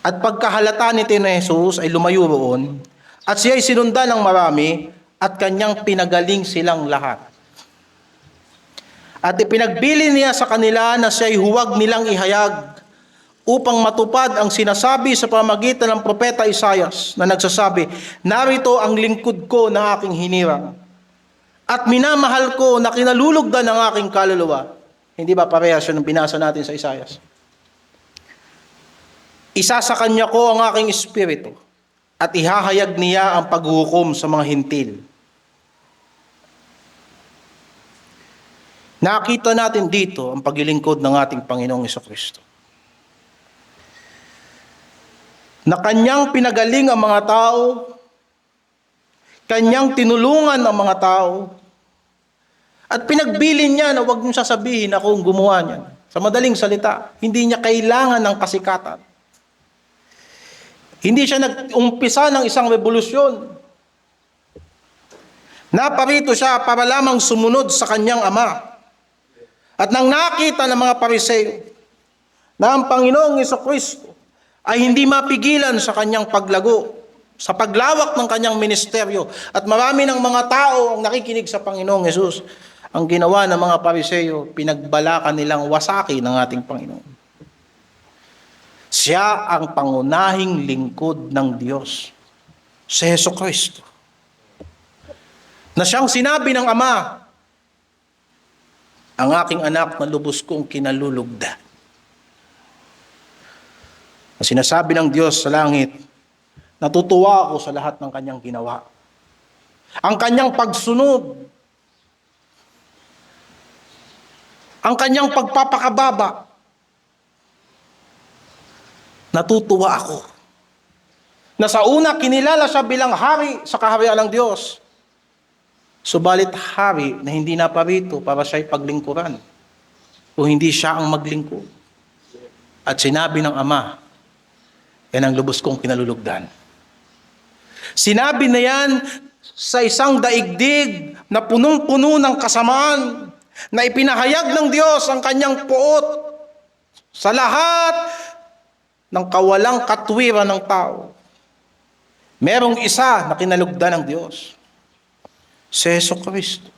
Speaker 1: At pagkahalata ni Jesus ay lumayo roon, at siya'y sinundan ng marami, at kanyang pinagaling silang lahat. At ipinagbili niya sa kanila na siya'y huwag nilang ihayag, upang matupad ang sinasabi sa pamagitan ng propeta Isaias na nagsasabi, narito ang lingkod ko na aking hinirang, at minamahal ko na kinalulugdan ng aking kaluluwa. Hindi ba parehas yun ang binasa natin sa Isaias? Isa sa kanya ko ang aking espiritu, at ihahayag niya ang paghuhukom sa mga hintil. Nakita natin dito ang paglilingkod ng ating Panginoong Hesukristo, na kanyang pinagaling ang mga tao, kanyang tinulungan ang mga tao, At pinagbilin niya na huwag niyong sasabihin akong gumawa niyan. Sa madaling salita, hindi niya kailangan ng kasikatan. Hindi siya nag-umpisa ng isang revolusyon. Naparito siya para lamang sumunod sa kanyang ama. At nang nakita ng mga Pariseo na ang Panginoong Jesucristo ay hindi mapigilan sa kanyang paglago, sa paglawak ng kanyang ministeryo, at marami ng mga tao ang nakikinig sa Panginoong Hesus, ang ginawa ng mga Pariseo, pinagbalakan nilang wasaki ng ating Panginoon. Siya ang pangunahing lingkod ng Diyos, si Jesucristo, na siyang sinabi ng Ama, ang aking anak na lubos kong kinalulugdan. Na sinasabi ng Diyos sa langit, natutuwa ako sa lahat ng kanyang ginawa. Ang kanyang pagsunod, ang kanyang pagpapakababa, natutuwa ako. Na sa una kinilala siya bilang hari sa kaharian ng Diyos. Subalit hari na hindi naparito para siya'y paglingkuran, o hindi siya ang maglingkod. At sinabi ng Ama, yan ang lubos kong kinalulugdan. Sinabi na yan sa isang daigdig na punong-puno ng kasamaan, na ipinahayag ng Diyos ang kanyang puot sa lahat ng kawalang katwiran ng tao. Merong isa na kinalugdan ng Diyos, si Jesucristo.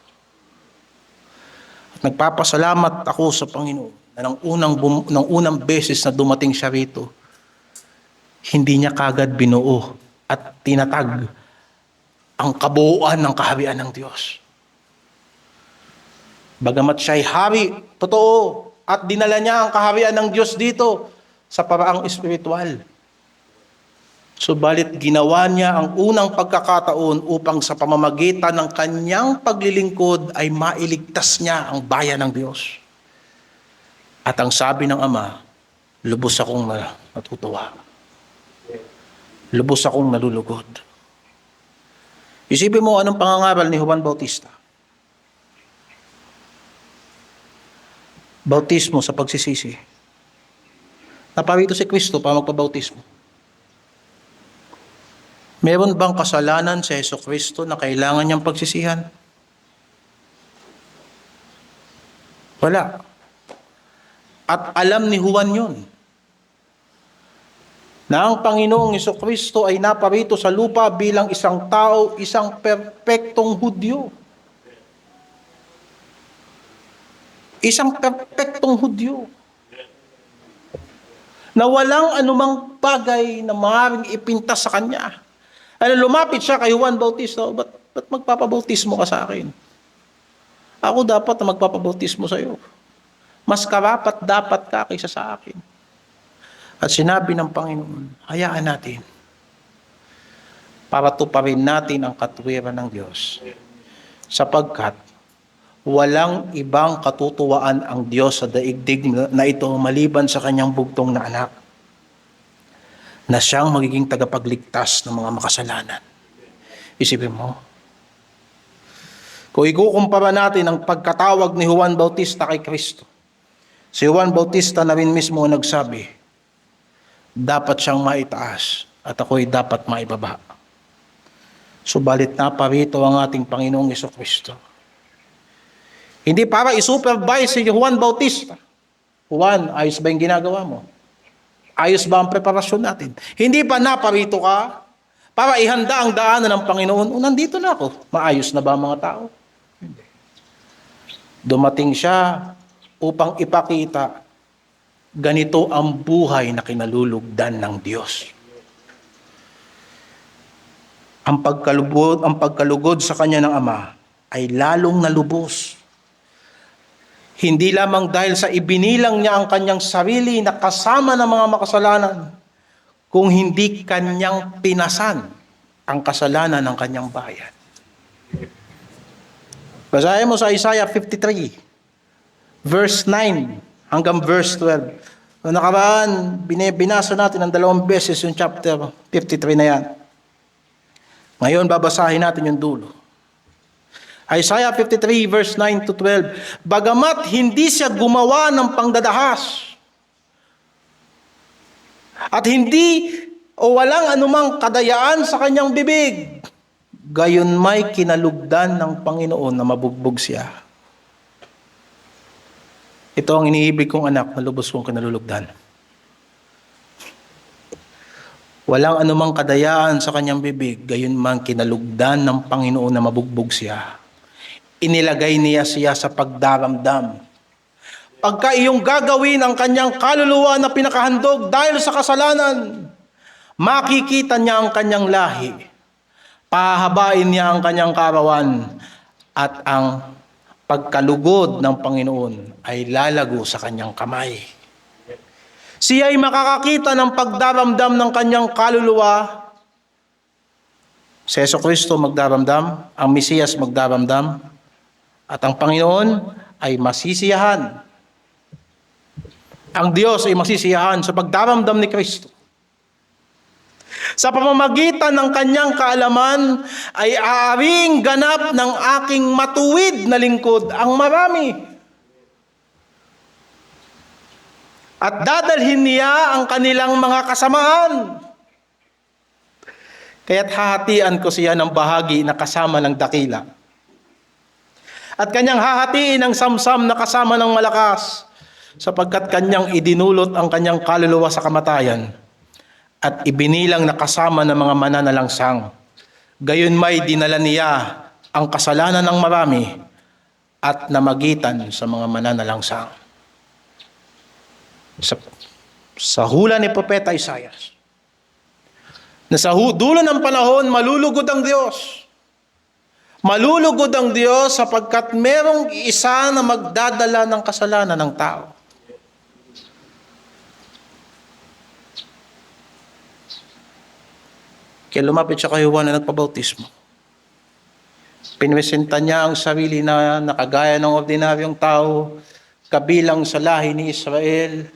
Speaker 1: At nagpapasalamat ako sa Panginoon na nang unang beses na dumating siya rito, hindi niya kagad binuo at tinatag ang kabuuan ng kaharian ng Diyos. Bagamat siya'y hari, totoo, at dinala niya ang kaharian ng Diyos dito sa paraang espiritual. Subalit ginawa niya ang unang pagkakataon upang sa pamamagitan ng kanyang paglilingkod ay mailigtas niya ang bayan ng Diyos. At ang sabi ng Ama, lubos akong natutuwa. Lubos akong nalulugod. Isipin mo anong pangangaral ni Juan Bautista. Bautismo sa pagsisisi. Naparito si Kristo para magpabautismo. Meron bang kasalanan sa Jesucristo na kailangan niyang pagsisihan? Wala. At alam ni Juan yun, na ang Panginoong Jesucristo ay naparito sa lupa bilang isang tao, isang perpektong Hudyo. Isang perpektong Hudyo. Na walang anumang bagay na maaaring ipintas sa kanya. Lumapit siya kay Juan Bautista, ba't magpapabautismo ka sa akin? Ako dapat na magpapabautismo sa iyo. Mas karapat dapat ka kaysa sa akin. At sinabi ng Panginoon, hayaan natin para tuparin natin ang katwiran ng Diyos. Sapagkat walang ibang katutuwaan ang Diyos sa daigdig na ito maliban sa kanyang bugtong na anak, na siyang magiging tagapagligtas ng mga makasalanan. Isipin mo, kung ikukumpara natin ang pagkatawag ni Juan Bautista kay Kristo, si Juan Bautista na rin mismo nagsabi, dapat siyang maitaas at ako'y dapat maibaba. Subalit naparito ang ating Panginoong Jesucristo. Hindi para i-supervise si Juan Bautista. Juan, ayos ba yung ginagawa mo? Ayos ba ang preparasyon natin? Hindi pa naparito ka para ihanda ang daanan ng Panginoon. Nandito na ako. Maayos na ba ang mga tao? Hindi. Dumating siya upang ipakita ganito ang buhay na kinalulugdan ng Diyos. Ang pagkalugod sa kanya ng Ama ay lalong nalubos. Hindi lamang dahil sa ibinilang niya ang kanyang sarili na kasama ng mga makasalanan, kung hindi kanyang pinasan ang kasalanan ng kanyang bayan. Basahin mo sa Isaiah 53, verse 9 hanggang verse 12. Noong nakaraan, binasa natin ng 2 beses yung chapter 53 na yan. Ngayon, babasahin natin yung dulo. Isaiah 53 verse 9 to 12. Bagamat hindi siya gumawa ng pangdadahas at hindi o walang anumang kadayaan sa kanyang bibig, gayon may kinalugdan ng Panginoon na mabugbog siya. Ito ang iniibig kong anak na lubos kong kinalulugdan. Walang anumang kadayaan sa kanyang bibig, gayon man kinalugdan ng Panginoon na mabugbog siya. Inilagay niya siya sa pagdaramdam. Pagka iyong gagawin ang kanyang kaluluwa na pinakahandog dahil sa kasalanan, makikita niya ang kanyang lahi, pahabain niya ang kanyang karawan, at ang pagkalugod ng Panginoon ay lalago sa kanyang kamay. Siya ay makakakita ng pagdaramdam ng kanyang kaluluwa. Si Jesucristo magdaramdam, ang Mesiyas magdaramdam, at ang Panginoon ay masisiyahan. Ang Diyos ay masisiyahan sa pagdaramdam ni Kristo. Sa pamamagitan ng kanyang kaalaman ay aaring ganap ng aking matuwid na lingkod ang marami. At dadalhin niya ang kanilang mga kasamaan. Kaya't hahatian ko siya ng bahagi na kasama ng dakila. At kanyang hahatiin ang samsam na kasama ng malakas, sapagkat kanyang idinulot ang kanyang kaluluwa sa kamatayan at ibinilang na kasama ng mga mananalangsang. Gayon may dinala niya ang kasalanan ng marami at namagitan sa mga mananalangsang. Sa hula ni Propeta Isaiah, na sa dulo ng panahon, malulugod ang Diyos. Malulugod ang Diyos sapagkat merong isa na magdadala ng kasalanan ng tao. Kaya lumapit siya kay Juan na nagpabautismo. Pinresenta niya ang sarili na nakagaya ng ordinaryong tao, kabilang sa lahi ni Israel,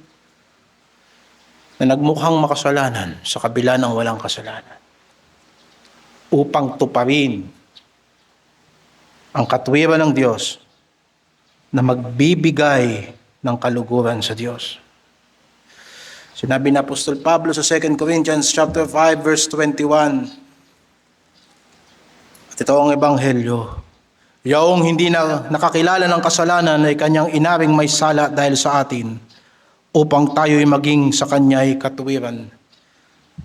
Speaker 1: na nagmukhang makasalanan sa kabila ng walang kasalanan, upang tuparin ang katwiran ng Diyos na magbibigay ng kaluguran sa Diyos. Sinabi ni Apostol Pablo sa 2 Corinthians chapter 5 verse 21. At ito ang ebanghelyo. Yaong hindi na nakakilala ng kasalanan ay kanyang inaring may sala dahil sa atin, upang tayo'y maging sa kanya'y katuwiran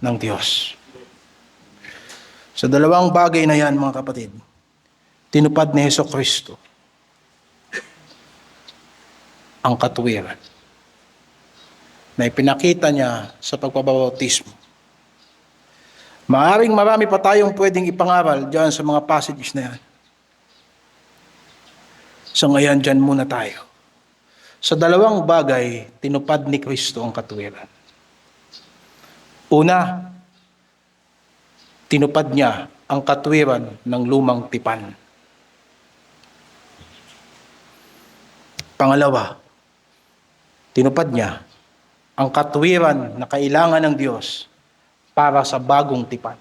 Speaker 1: ng Diyos. Sa dalawang bagay na yan, mga kapatid, tinupad ni Jesucristo ang katuwiran na ipinakita niya sa pagpapabautismo. Maaring marami pa tayong pwedeng ipangaral diyan sa mga passages na yan. So ngayon, diyan muna tayo. Sa dalawang bagay, tinupad ni Kristo ang katuwiran. Una, tinupad niya ang katuwiran ng lumang tipan. Pangalawa, tinupad niya ang katuwiran na kailangan ng Diyos para sa bagong tipan.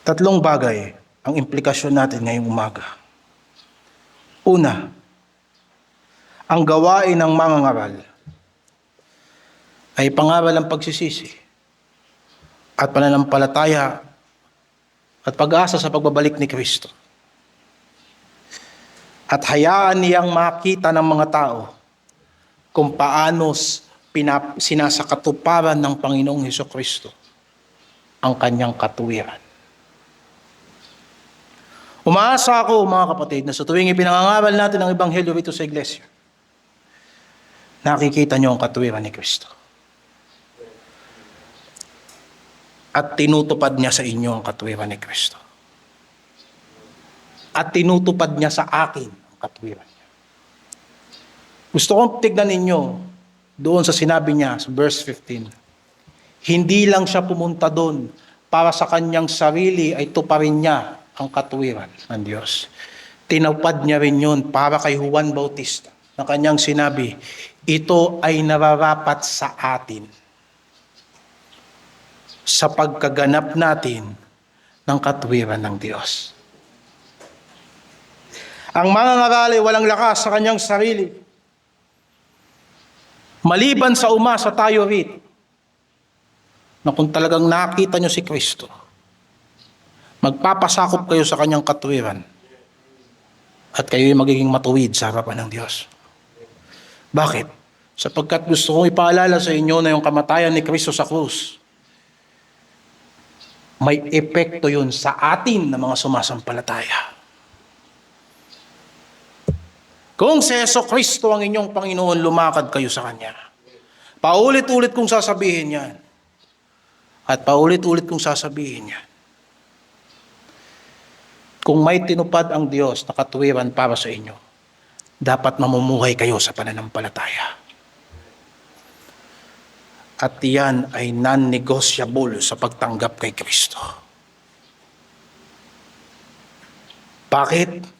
Speaker 1: Tatlong bagay ang implikasyon natin ngayong umaga. Una, ang gawain ng mangangaral ay pangaral ng pagsisisi at pananampalataya at pag-asa sa pagbabalik ni Kristo. At hayaan niyang makita ng mga tao kung paano sinasakatuparan ng Panginoong Hesukristo ang kanyang katuwiran. Umaasa ako, mga kapatid, na sa tuwing ipinangangaral natin ang Ebanghelyo rito sa Iglesia, nakikita niyo ang katuwiran ni Kristo. At tinutupad niya sa inyo ang katuwiran ni Kristo. At tinutupad niya sa akin ang katuwiran niya. Gusto kong tignan ninyo doon sa sinabi niya sa verse 15. Hindi lang siya pumunta doon para sa kanyang sarili ay tuparin niya ang katuwiran ng Diyos. Tinupad niya rin yun para kay Juan Bautista na kanyang sinabi, ito ay nararapat sa atin sa pagkaganap natin ng katuwiran ng Diyos. Ang mangangaral ay walang lakas sa kanyang sarili. Maliban sa umasa tayo rito, na kung talagang nakita nyo si Kristo, magpapasakop kayo sa kanyang katuwiran at kayo'y magiging matuwid sa harapan ng Diyos. Bakit? Sapagkat gusto kong ipaalala sa inyo na yung kamatayan ni Kristo sa krus, may epekto yun sa atin na mga sumasampalataya. Kung si Jesucristo ang inyong Panginoon, lumakad kayo sa Kanya. Paulit-ulit kong sasabihin yan. At paulit-ulit kong sasabihin yan. Kung may tinupad ang Diyos na katuwiran para sa inyo, dapat mamumuhay kayo sa pananampalataya. At yan ay non-negotiable sa pagtanggap kay Kristo. Bakit?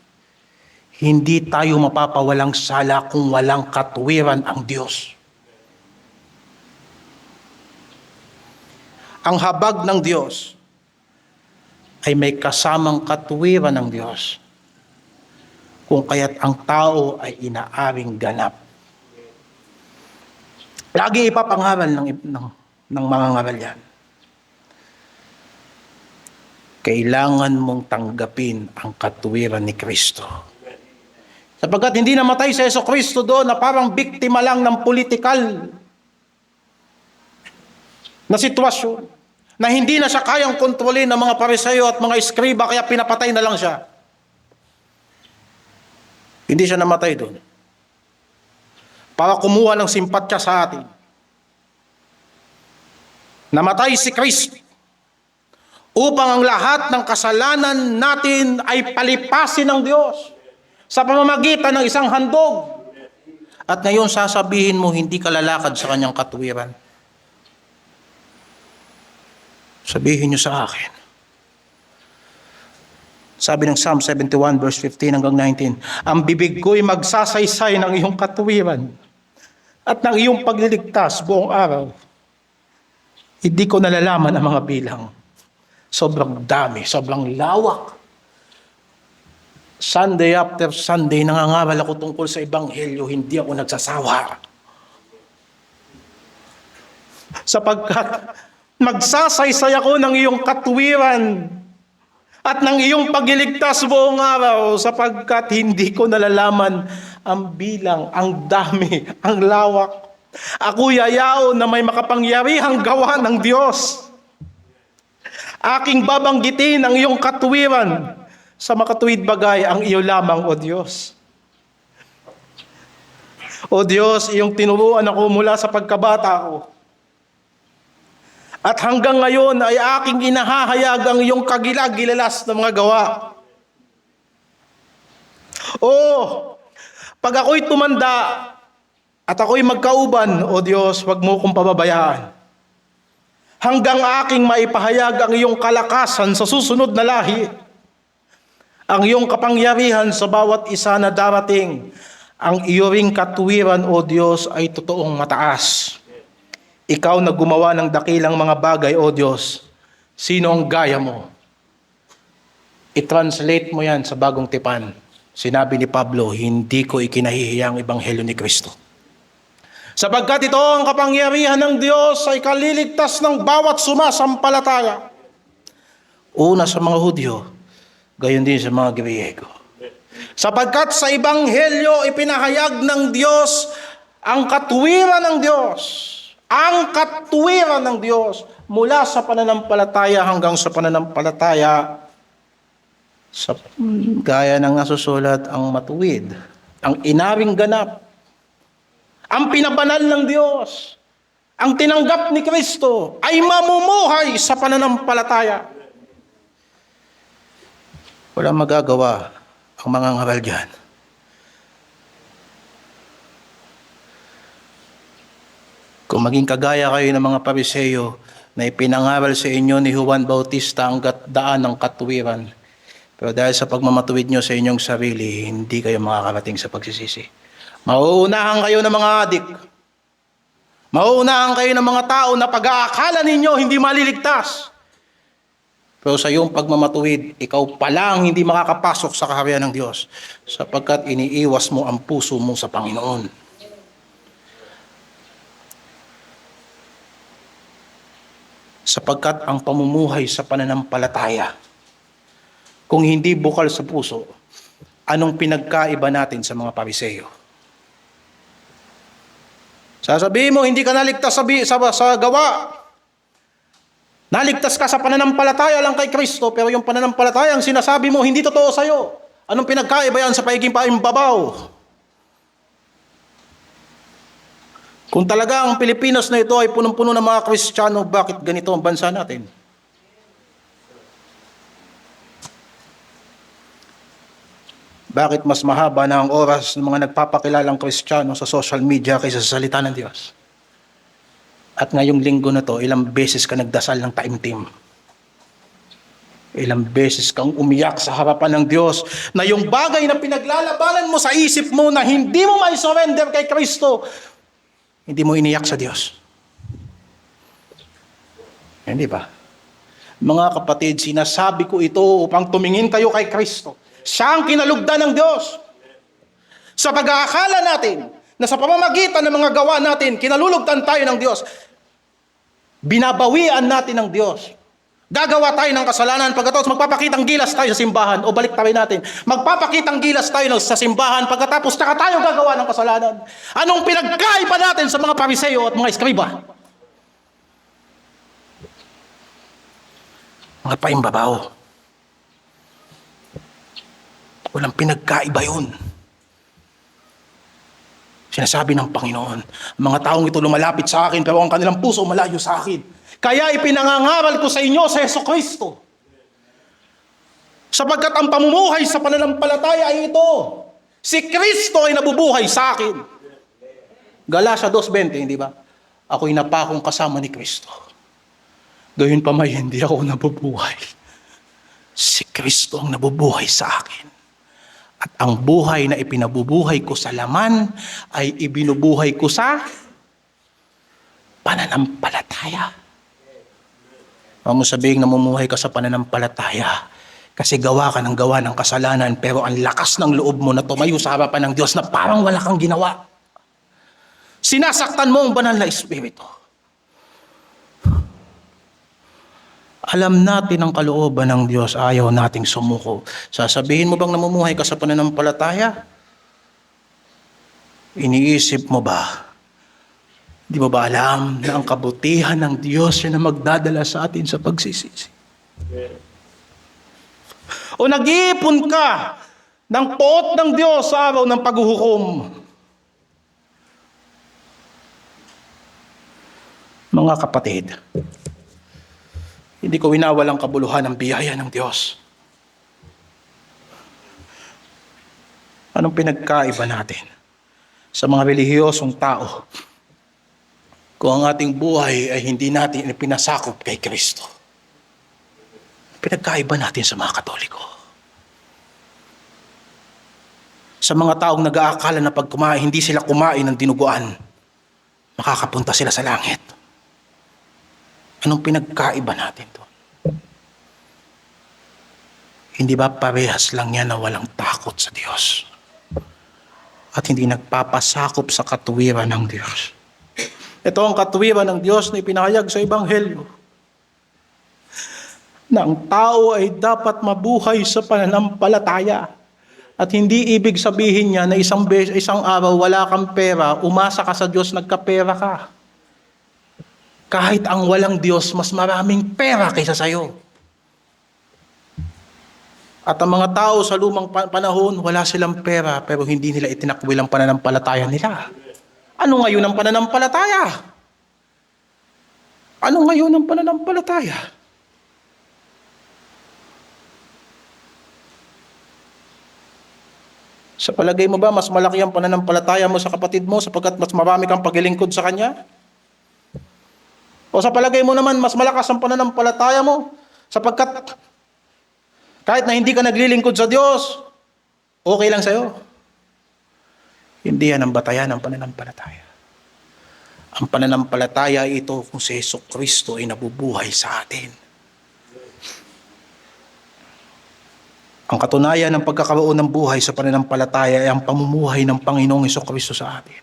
Speaker 1: Hindi tayo mapapawalang sala kung walang katuwiran ang Diyos. Ang habag ng Diyos ay may kasamang katuwiran ng Diyos, kung kaya't ang tao ay inaaring ganap. Lagi ipapangaral ng mga ngaral yan. Kailangan mong tanggapin ang katuwiran ni Kristo. Sapagkat hindi namatay si Jesucristo doon na parang biktima lang ng politikal na sitwasyon, na hindi na siya kayang kontrolin ng mga Pariseo at mga eskriba, kaya pinapatay na lang siya. Hindi siya namatay doon para kumuha ng simpatya sa atin. Namatay si Kristo upang ang lahat ng kasalanan natin ay palipasin ng Diyos sa pamamagitan ng isang handog. At ngayon sasabihin mo, hindi ka lalakad sa kanyang katuwiran. Sabihin niyo sa akin. Sabi ng Psalm 71 verse 15 hanggang 19, ang bibig ko'y magsasaysay ng iyong katuwiran at ng iyong pagliligtas buong araw. Hindi ko nalalaman ang mga bilang. Sobrang dami, sobrang lawak. Sunday after Sunday, nangangaral ako tungkol sa Ebanghelyo, hindi ako nagsasawa. Sapagkat magsasaysay ako ng iyong katuwiran at ng iyong pagliligtas buong araw, sapagkat hindi ko nalalaman ang bilang, ang dami, ang lawak. Ako'y yayaon na may makapangyarihang gawa ng Diyos. Aking babanggitin ang iyong katuwiran. Sa makatuwid bagay ang iyo lamang, O Diyos. O Diyos, iyong tinuruan ako mula sa pagkabata ko. At hanggang ngayon ay aking inahahayag ang iyong kagilag-gilalas na mga gawa. O, pag ako'y tumanda at ako'y magkauban, O Diyos, wag mo kong pababayaan. Hanggang aking maipahayag ang iyong kalakasan sa susunod na lahi. Ang iyong kapangyarihan sa bawat isa na darating. Ang iyo ring katuwiran, O Diyos, ay totoong mataas. Ikaw na gumawa ng dakilang mga bagay, O Diyos. Sino ang gaya mo? I-translate mo yan sa Bagong Tipan. Sinabi ni Pablo, hindi ko ikinahihiya ang Ebanghelyo ni Kristo. Sapagkat ito ang kapangyarihan ng Diyos ay kaliligtas ng bawat sumasampalataya. Una sa mga Hudyo, gayon din sa mga Griego. Sapagkat sa Ebanghelyo ipinahayag ng Diyos ang katuwiran ng Diyos. Ang katuwiran ng Diyos mula sa pananampalataya hanggang sa pananampalataya sa gaya ng nasusulat ang matuwid, ang inaring ganap, ang pinabanal ng Diyos, ang tinanggap ni Kristo ay mamumuhay sa pananampalataya. Walang magagawa ang mga ngaral dyan. Kung maging kagaya kayo ng mga Pariseo na ipinangaral sa inyo ni Juan Bautista ang daan ng katuwiran, pero dahil sa pagmamatuwid nyo sa inyong sarili, hindi kayo makakarating sa pagsisisi. Mauunahan kayo ng mga adik. Mauunahan kayo ng mga tao na pag-aakala ninyo hindi maliligtas. Pero sa iyong pagmamatuwid, ikaw pa lang hindi makakapasok sa kaharian ng Diyos sapagkat iniiwas mo ang puso mo sa Panginoon. Sapagkat ang pamumuhay sa pananampalataya, kung hindi bukal sa puso, anong pinagkaiba natin sa mga Pariseyo? Sasabihin mo, hindi ka naligtas sa gawa. Naligtas ka sa pananampalataya lang kay Kristo, pero yung pananampalataya ang sinasabi mo, hindi totoo sa'yo. Anong pinagkaiba yan sa pagiging paimbabaw? Kung talaga ang Pilipinas na ito ay punong-puno ng mga Kristiyano, bakit ganito ang bansa natin? Bakit mas mahaba na ang oras ng mga nagpapakilalang Kristiyano sa social media kaysa sa salita ng Diyos? At ngayong linggo na to, ilang beses ka nagdasal ng taimtim. Ilang beses kang umiyak sa harapan ng Diyos na yung bagay na pinaglalabanan mo sa isip mo na hindi mo mai-surrender kay Kristo, hindi mo iniyak sa Diyos. Hindi ba? Mga kapatid, sinasabi ko ito upang tumingin kayo kay Kristo. Siya ang kinalugdan ng Diyos. Sa pag-aakala natin na sa pamamagitan ng mga gawa natin, kinalulugdan tayo ng Diyos. Binabawian natin ng Diyos. Gagawa tayo ng kasalanan, pagkatapos magpapakitang gilas tayo sa simbahan, o balik tayo natin, magpapakitang gilas tayo sa simbahan, pagkatapos saka tayo gagawa ng kasalanan. Anong pinagkaiba natin sa mga Pariseyo at mga Eskriba? Mga paimbabaw. Walang pinagkaiba yun. Sinasabi ng Panginoon, mga taong ito lumalapit sa akin, pero ang kanilang puso malayo sa akin. Kaya ipinangangaral ko sa inyo sa Jesucristo. Sapagkat ang pamumuhay sa pananampalataya ay ito. Si Kristo ay nabubuhay sa akin. Galatia 2:20, hindi ba? Ako'y napakong kasama ni Kristo. Gayun pa may hindi ako nabubuhay. Si Kristo ang nabubuhay sa akin. At ang buhay na ipinabubuhay ko sa laman ay ibinubuhay ko sa pananampalataya. Huwag mo sabihin namumuhay ka sa pananampalataya kasi gawa ka ng gawa ng kasalanan, pero ang lakas ng loob mo na tumayo sa harapan ng Diyos na parang wala kang ginawa. Sinasaktan mo ang banal na Espiritu. Alam natin ang kalooban ng Diyos, ayaw nating sumuko. Sasabihin mo bang namumuhay ka sa pananampalataya? Iniisip mo ba? Di mo ba alam na ang kabutihan ng Diyos yan na magdadala sa atin sa pagsisisi? O nag-iipon ka ng poot ng Diyos sa araw ng paghuhukom? Mga kapatid, hindi ko winawalang kabuluhan ng biyaya ng Diyos. Anong pinagkaiba natin sa mga relihiyosong tao kung ang ating buhay ay hindi natin pinasakop kay Kristo? Pinagkaiba natin sa mga Katoliko. Sa mga taong nag-aakala na pag kumain, hindi sila kumain ng dinuguan, makakapunta sila sa langit. Anong pinagkaiba natin doon? Hindi ba parehas lang yan na walang takot sa Diyos? At hindi nagpapasakop sa katuwiran ng Diyos. Ito ang katuwiran ng Diyos na ipinahayag sa Ebanghelyo. Na ang tao ay dapat mabuhay sa pananampalataya. At hindi ibig sabihin niya na isang araw wala kang pera, umasa ka sa Diyos, nagkapera ka. Kahit ang walang Diyos, mas maraming pera kaysa sa'yo. At ang mga tao sa lumang panahon, wala silang pera, pero hindi nila itinakwil ang pananampalataya nila. Ano ngayon ang pananampalataya? Ano ngayon ang pananampalataya? Sa palagay mo ba, mas malaki ang pananampalataya mo sa kapatid mo sapagkat mas marami kang paglilingkod sa kanya? O sa palagay mo naman, mas malakas ang pananampalataya mo sapagkat kahit na hindi ka naglilingkod sa Diyos, okay lang sa'yo. Hindi yan ang batayan ng pananampalataya. Ang pananampalataya ito kung si Jesucristo ay nabubuhay sa atin. Ang katunayan ng pagkakaroon ng buhay sa pananampalataya ay ang pamumuhay ng Panginoong Hesukristo sa atin.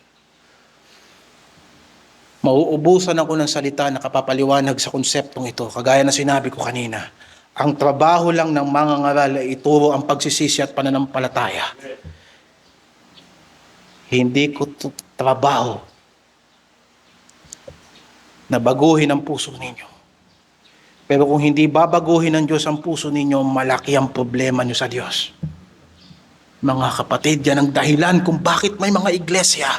Speaker 1: Mauubusan ako ng salita na kapapaliwanag sa konseptong ito. Kagaya na sinabi ko kanina, ang trabaho lang ng mga ngaral ay ituro ang pagsisisi at pananampalataya. Hindi ko trabaho na baguhin ang puso ninyo. Pero kung hindi babaguhin ng Diyos ang puso ninyo, malaki ang problema nyo sa Diyos. Mga kapatid, yan ang dahilan kung bakit may mga iglesia.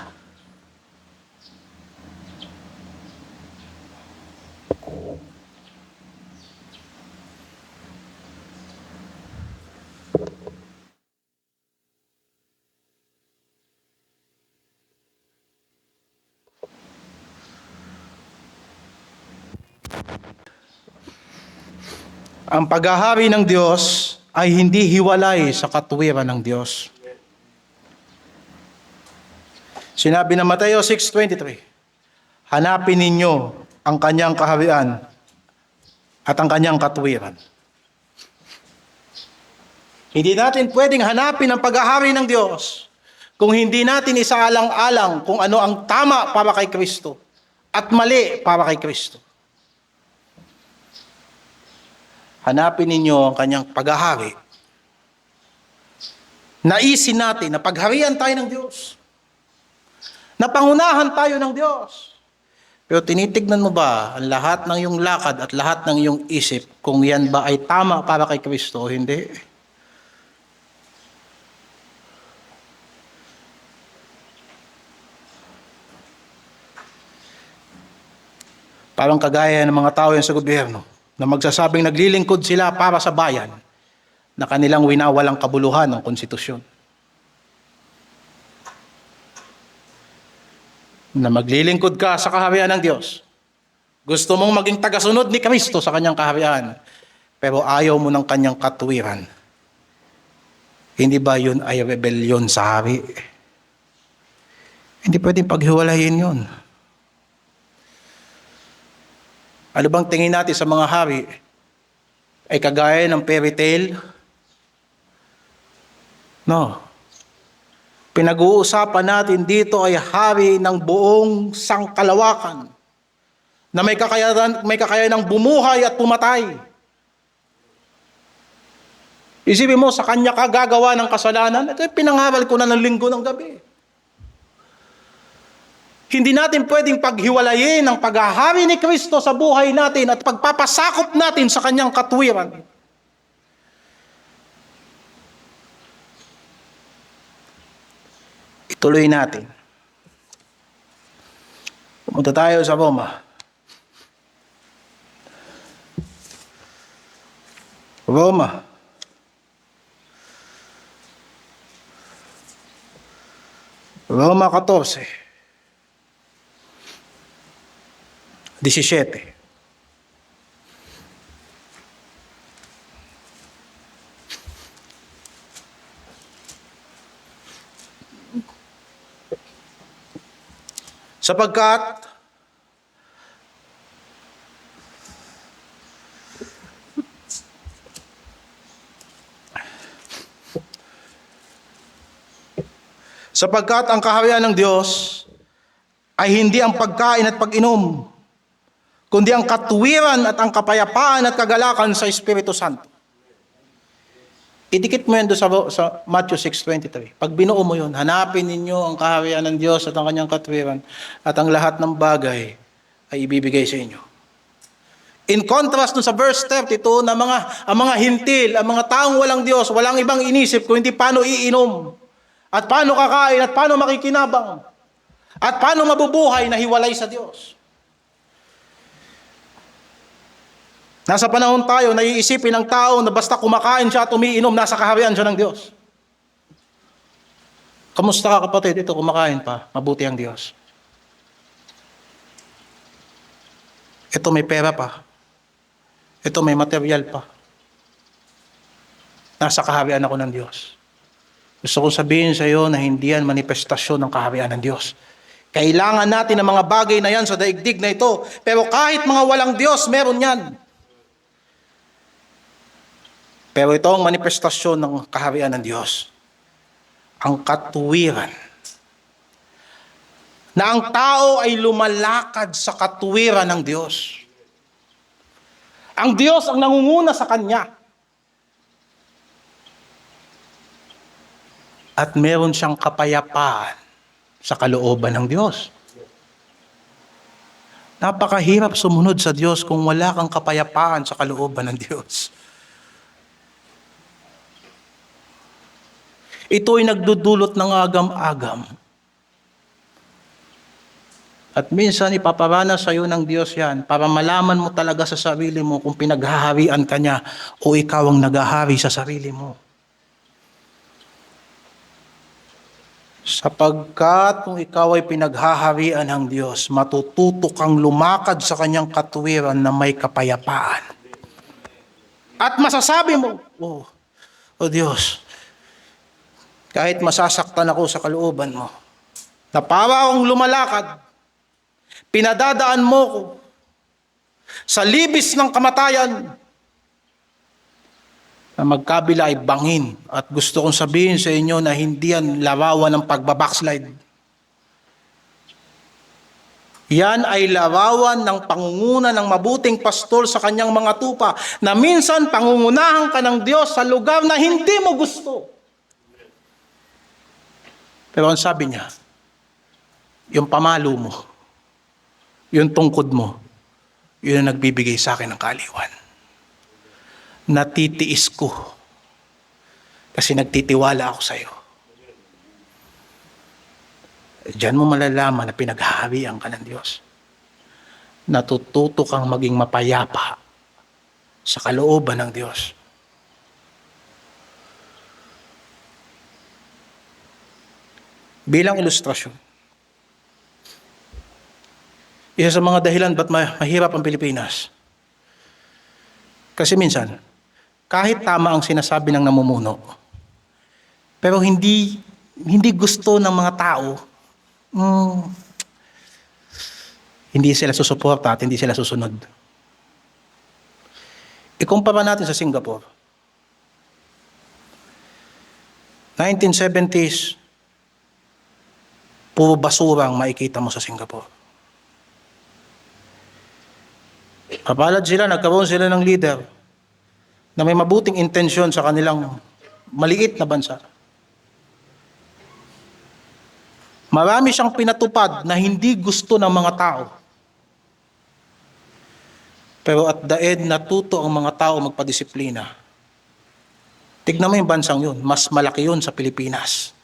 Speaker 1: Ang paghahari ng Diyos ay hindi hiwalay sa katuwiran ng Diyos. Sinabi ng Mateo 6:23, hanapin ninyo ang kanyang kaharian at ang kanyang katuwiran. Hindi natin pwedeng hanapin ang paghahari ng Diyos kung hindi natin isaalang-alang kung ano ang tama para kay Kristo at mali para kay Kristo. Hanapin ninyo ang kanyang paghahari. Naisin natin na pagharian tayo ng Diyos. Napangunahan tayo ng Diyos. Pero tinitignan mo ba ang lahat ng iyong lakad at lahat ng iyong isip kung yan ba ay tama para kay Kristo o hindi? Parang kagaya ng mga tao yan sa gobyerno na magsasabing naglilingkod sila para sa bayan na kanilang winawalang kabuluhan ng konstitusyon. Na maglilingkod ka sa kaharian ng Diyos. Gusto mong maging tagasunod ni Kristo sa kanyang kaharian, pero ayaw mo ng kanyang katuwiran. Hindi ba yun ay rebellion sa hari? Hindi pwedeng paghiwalayin yun. Ano bang tingin natin sa mga hari? Ay kagaya ng fairy tale? No. Pinag-uusapan natin dito ay hari ng buong sangkalawakan na may kakayanang bumuhay at pumatay. Isipin mo, sa kanya ka gagawa ng kasalanan, ito pinangaral ko na ng linggo ng gabi. Hindi natin pwedeng paghiwalayin ang paghahari ni Kristo sa buhay natin at pagpapasakop natin sa kanyang katuwiran. Ituloy natin. Pumunta tayo sa Roma. Roma. Roma 14. 17. Sapagkat ang kaharian ng Diyos ay hindi ang pagkain at pag-inom, kundi ang katuwiran at ang kapayapaan at kagalakan sa Espiritu Santo. Idikit mo yan doon sa Matthew 6:23. Pag binuo mo yun, hanapin ninyo ang kaharian ng Diyos at ang kanyang katuwiran at ang lahat ng bagay ay ibibigay sa inyo. In contrast dun sa verse 32 na ang mga hintil, ang mga taong walang Diyos, walang ibang inisip kung hindi paano iinom, at paano kakain, at paano makikinabang, at paano mabubuhay na hiwalay sa Diyos. Nasa panahon tayo na iisipin ng tao na basta kumakain siya at umiinom, nasa kaharian siya ng Diyos. Kamusta ka, kapatid? Ito, kumakain pa. Mabuti ang Diyos. Ito, may pera pa. Ito, may material pa. Nasa kaharian ako ng Diyos. Gusto kong sabihin sa iyo na hindi yan manifestasyon ng kaharian ng Diyos. Kailangan natin ng mga bagay na yan sa daigdig na ito. Pero kahit mga walang Diyos, meron yan. Pero ito ang manifestasyon ng kaharian ng Diyos. Ang katuwiran. Na ang tao ay lumalakad sa katuwiran ng Diyos. Ang Diyos ang nangunguna sa kanya. At meron siyang kapayapaan sa kalooban ng Diyos. Napakahirap sumunod sa Diyos kung wala kang kapayapaan sa kalooban ng Diyos. Ito ay nagdudulot ng agam-agam. At minsan ipaparana sa iyo ng Diyos yan para malaman mo talaga sa sarili mo kung pinaghaharian ka niya o ikaw ang naghahari sa sarili mo. Sapagkat kung ikaw ay pinaghaharian ng Diyos, matututo kang lumakad sa kanyang katuwiran na may kapayapaan. At masasabi mo, oh Diyos, kahit masasaktan ako sa kalooban mo, na para akong lumalakad, pinadadaan mo ko sa libis ng kamatayan, na magkabila ay bangin. At gusto kong sabihin sa inyo na hindi yan larawan ng pagbabackslide. Yan ay larawan ng pangunguna ng mabuting pastor sa kanyang mga tupa, na minsan pangungunahan ka ng Diyos sa lugar na hindi mo gusto. Pero ang sabi niya, yung pamalo mo, yung tungkod mo, yun ang nagbibigay sa akin ng kaaliwan. Natitiis ko kasi nagtitiwala ako sa iyo. Diyan mo malalaman na pinaghaharian ka ng Diyos. Natututo kang maging mapayapa sa kalooban ng Diyos. Bilang ilustrasyon, isa sa mga dahilan ba't mahirap ang Pilipinas, kasi minsan, kahit tama ang sinasabi ng namumuno, pero hindi gusto ng mga tao, hindi sila susuporta at hindi sila susunod. Ikumpara natin sa Singapore. 1970s, puro basura ang makikita mo sa Singapore. Kapalad sila, nagkaroon sila ng leader na may mabuting intensyon sa kanilang maliit na bansa. Marami siyang pinatupad na hindi gusto ng mga tao. Pero at the end, natuto ang mga tao magpadisiplina. Tignan mo yung bansang yun, mas malaki yun sa Pilipinas.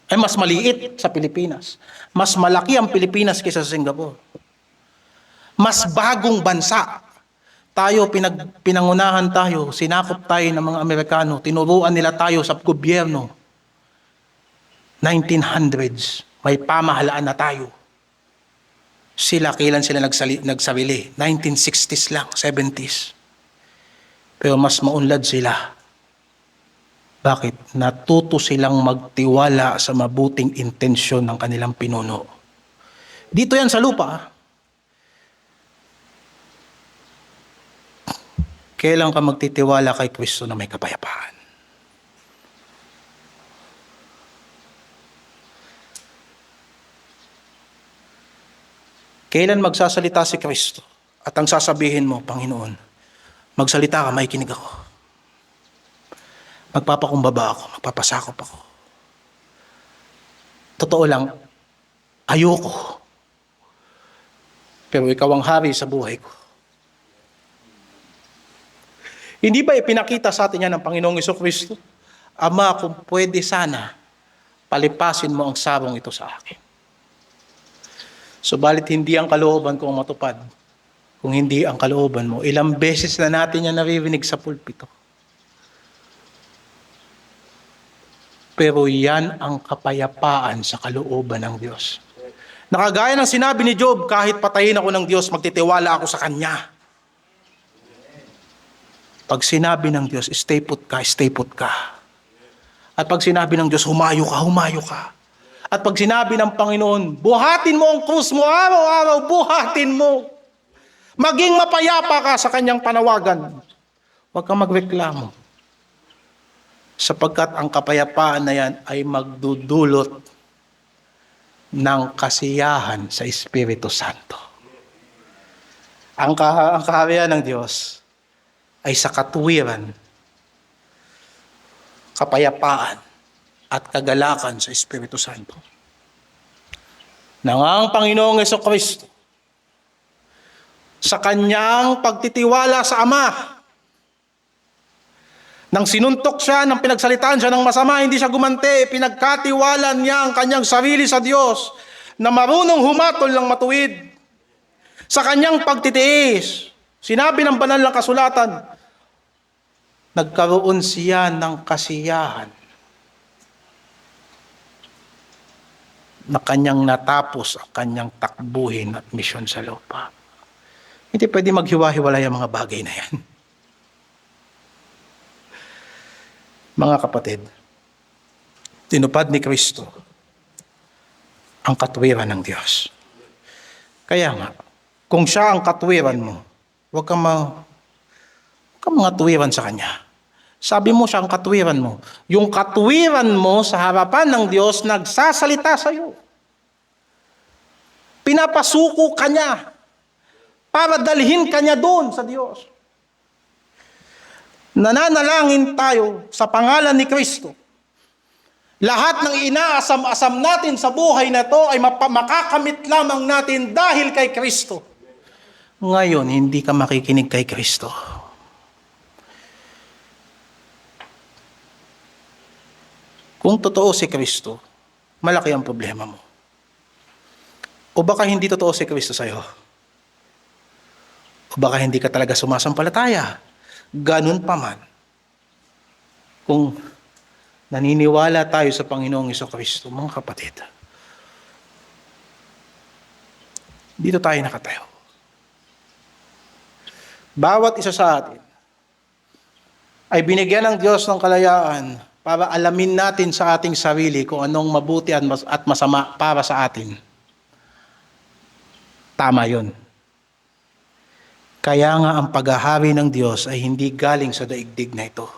Speaker 1: Ay, mas maliit sa Pilipinas. Mas malaki ang Pilipinas kaysa sa Singapore. Mas bagong bansa. Tayo, pinangunahan tayo, sinakop tayo ng mga Amerikano, tinuruan nila tayo sa gobyerno. 1900s, may pamahalaan na tayo. Sila, kailan sila nagsarili? 1960s lang, 70s. Pero mas maunlad sila. Bakit? Natuto silang magtiwala sa mabuting intensyon ng kanilang pinuno. Dito yan sa lupa. Kailan ka magtitiwala kay Kristo na may kapayapaan? Kailan magsasalita si Kristo at ang sasabihin mo, Panginoon, magsalita ka, makikinig ako. Magpapakumbaba ako, magpapasakop ako. Totoo lang, ayoko. Pero ikaw ang hari sa buhay ko. Hindi ba ipinakita sa atin yan ng Panginoong Jesucristo? Ama, kung pwede sana, palipasin mo ang sarong ito sa akin. Subalit hindi ang kalooban ko ang matupad. Kung hindi ang kalooban mo, ilang beses na natin yan naririnig sa pulpito. Pero yan ang kapayapaan sa kalooban ng Diyos. Nakagaya ng sinabi ni Job, kahit patayin ako ng Diyos, magtitiwala ako sa Kanya. Pag sinabi ng Diyos, stay put ka, stay put ka. At pag sinabi ng Diyos, humayo ka, humayo ka. At pag sinabi ng Panginoon, buhatin mo ang krus mo, araw-araw, buhatin mo. Maging mapayapa ka sa Kanyang panawagan. Huwag kang magreklamo. sapagkat ang kapayapaan na yan ay magdudulot ng kasiyahan sa Espiritu Santo. Ang kaharian ng Diyos ay sa katuwiran, kapayapaan, at kagalakan sa Espiritu Santo. Nang ang Panginoong Jesucristo, sa kanyang pagtitiwala sa Ama, nang sinuntok siya, nang pinagsalitaan siya ng masama, hindi siya gumante, pinagkatiwalan niya ang kanyang sarili sa Diyos, na marunong humatol ng matuwid. Sa kanyang pagtitiis, sinabi ng banal na kasulatan, nagkaroon siya ng kasiyahan na kanyang natapos ang kanyang takbuhin at misyon sa lupa. Hindi pwede maghiwa-hiwalay ang mga bagay na yan. Mga kapatid, tinupad ni Kristo ang katuwiran ng Diyos. Kaya nga, kung siya ang katuwiran mo, huwag kang mga tuwiran sa Kanya. Sabi mo siya ang katuwiran mo. Yung katuwiran mo sa harapan ng Diyos nagsasalita sa iyo. Pinapasuko ka niya para dalhin ka niya doon sa Diyos. Nananalangin tayo sa pangalan ni Kristo. Lahat ng inaasam-asam natin sa buhay na to ay makakamit lamang natin dahil kay Kristo. Ngayon, hindi ka makikinig kay Kristo. Kung totoo si Kristo, malaki ang problema mo. O baka hindi totoo si Kristo sa'yo. O baka hindi ka talaga sumasampalataya. Ganun pa man. Kung naniniwala tayo sa Panginoong Jesucristo, mga kapatid, dito tayo nakatayo. Bawat isa sa atin ay binigyan ng Diyos ng kalayaan para alamin natin sa ating sarili kung anong mabuti at masama para sa atin. Tama yun. Kaya nga ang paghahari ng Diyos ay hindi galing sa daigdig na ito.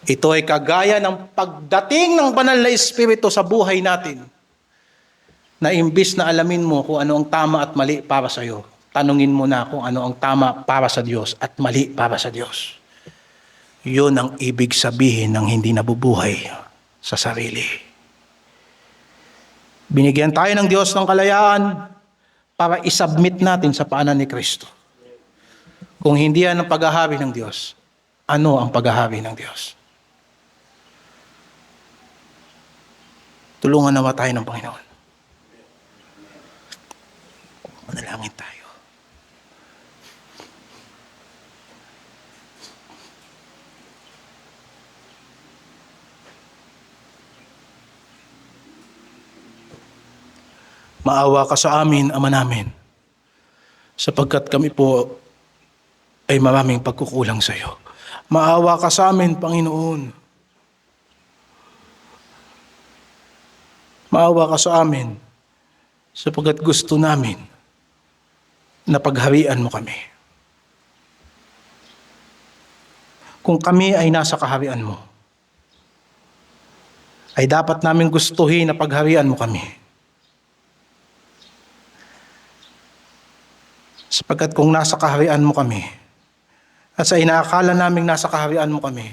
Speaker 1: Ito ay kagaya ng pagdating ng banal na Espiritu sa buhay natin, na imbis na alamin mo kung ano ang tama at mali para sa iyo, tanungin mo na kung ano ang tama para sa Diyos at mali para sa Diyos. Yun ang ibig sabihin ng hindi nabubuhay sa sarili. Binigyan tayo ng Diyos ng kalayaan para isubmit natin sa paanan ni Kristo. Kung hindi yan ang paghahari ng Diyos, ano ang paghahari ng Diyos? Tulungan nawa tayo ng Panginoon. Manalangin tayo. Maawa ka sa amin, Ama namin, sapagkat kami po ay maraming pagkukulang sa iyo. Maawa ka sa amin, Panginoon. Maawa ka sa amin, sapagkat gusto namin na pagharian mo kami. Kung kami ay nasa kaharian mo, ay dapat namin gustuhin na pagharian mo kami. Sapagkat kung nasa kaharian mo kami, at sa inaakala naming nasa kaharian mo kami,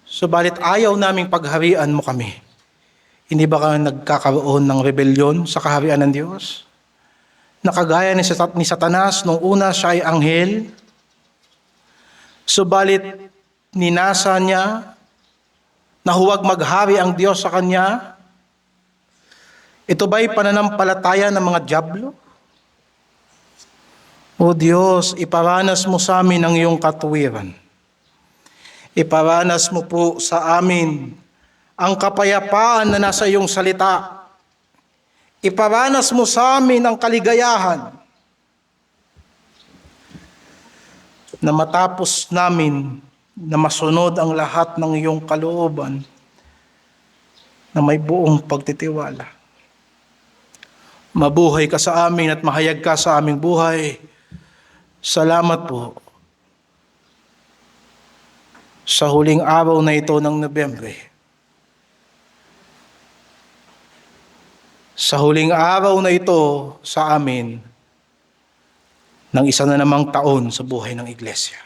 Speaker 1: subalit ayaw naming pagharian mo kami, hindi ba ka nagkakaroon ng rebelyon sa kaharian ng Diyos? Nakagaya ni Satanas nung una siya ay anghel, subalit ninasa niya na huwag maghari ang Diyos sa kanya. Ito ba'y pananampalataya ng mga dyablo? O Diyos, iparanas mo sa amin ang iyong katuwiran. Iparanas mo po sa amin ang kapayapaan na nasa iyong salita. Iparanas mo sa amin ang kaligayahan na matapos namin na masunod ang lahat ng iyong kalooban na may buong pagtitiwala. Mabuhay ka sa amin at mahayag ka sa aming buhay. Salamat po sa huling araw na ito ng Nobyembre, sa huling araw na ito sa amin ng isa na namang taon sa buhay ng Iglesia.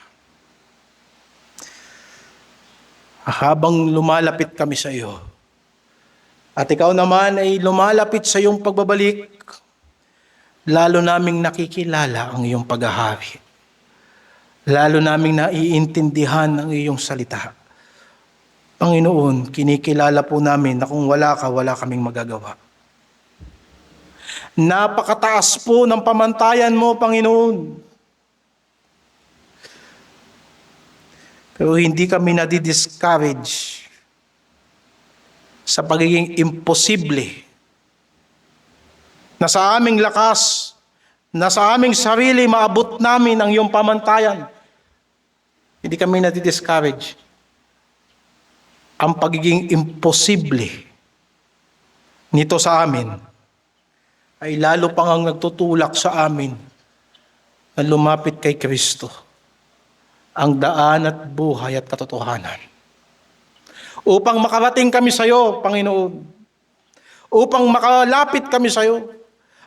Speaker 1: Habang lumalapit kami sa iyo, at ikaw naman ay lumalapit sa iyong pagbabalik, lalo naming nakikilala ang iyong paghahari. Lalo naming naiintindihan ang iyong salita. Panginoon, kinikilala po namin na kung wala ka, wala kaming magagawa. Napakataas po ng pamantayan mo, Panginoon. Pero hindi kami nadi-discourage sa pagiging imposible na sa aming lakas, na sa aming sarili maabot namin ang iyong pamantayan. Hindi kami nadi-discourage. Ang pagiging imposible nito sa amin ay lalo pang ang nagtutulak sa amin na lumapit kay Kristo, ang daan at buhay at katotohanan. Upang makarating kami sa iyo, Panginoon. Upang makalapit kami sa iyo.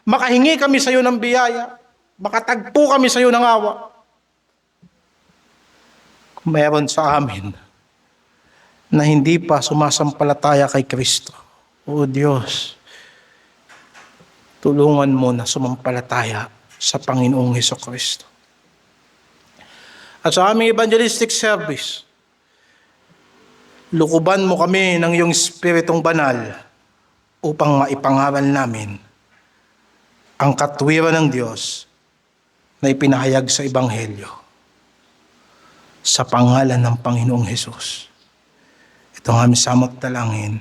Speaker 1: Makahingi kami sa iyo ng biyaya. Makatagpo kami sa iyo ng awa. Kung meron sa amin na hindi pa sumasampalataya kay Kristo, O Diyos, tulungan mo na sumampalataya sa Panginoong Hesukristo. At sa aming evangelistic service, lukuban mo kami ng iyong Espiritong Banal upang maipangaral namin ang katwiran ng Diyos na ipinahayag sa Ebanghelyo sa pangalan ng Panginoong Hesus. Ito ang aming samot dalangin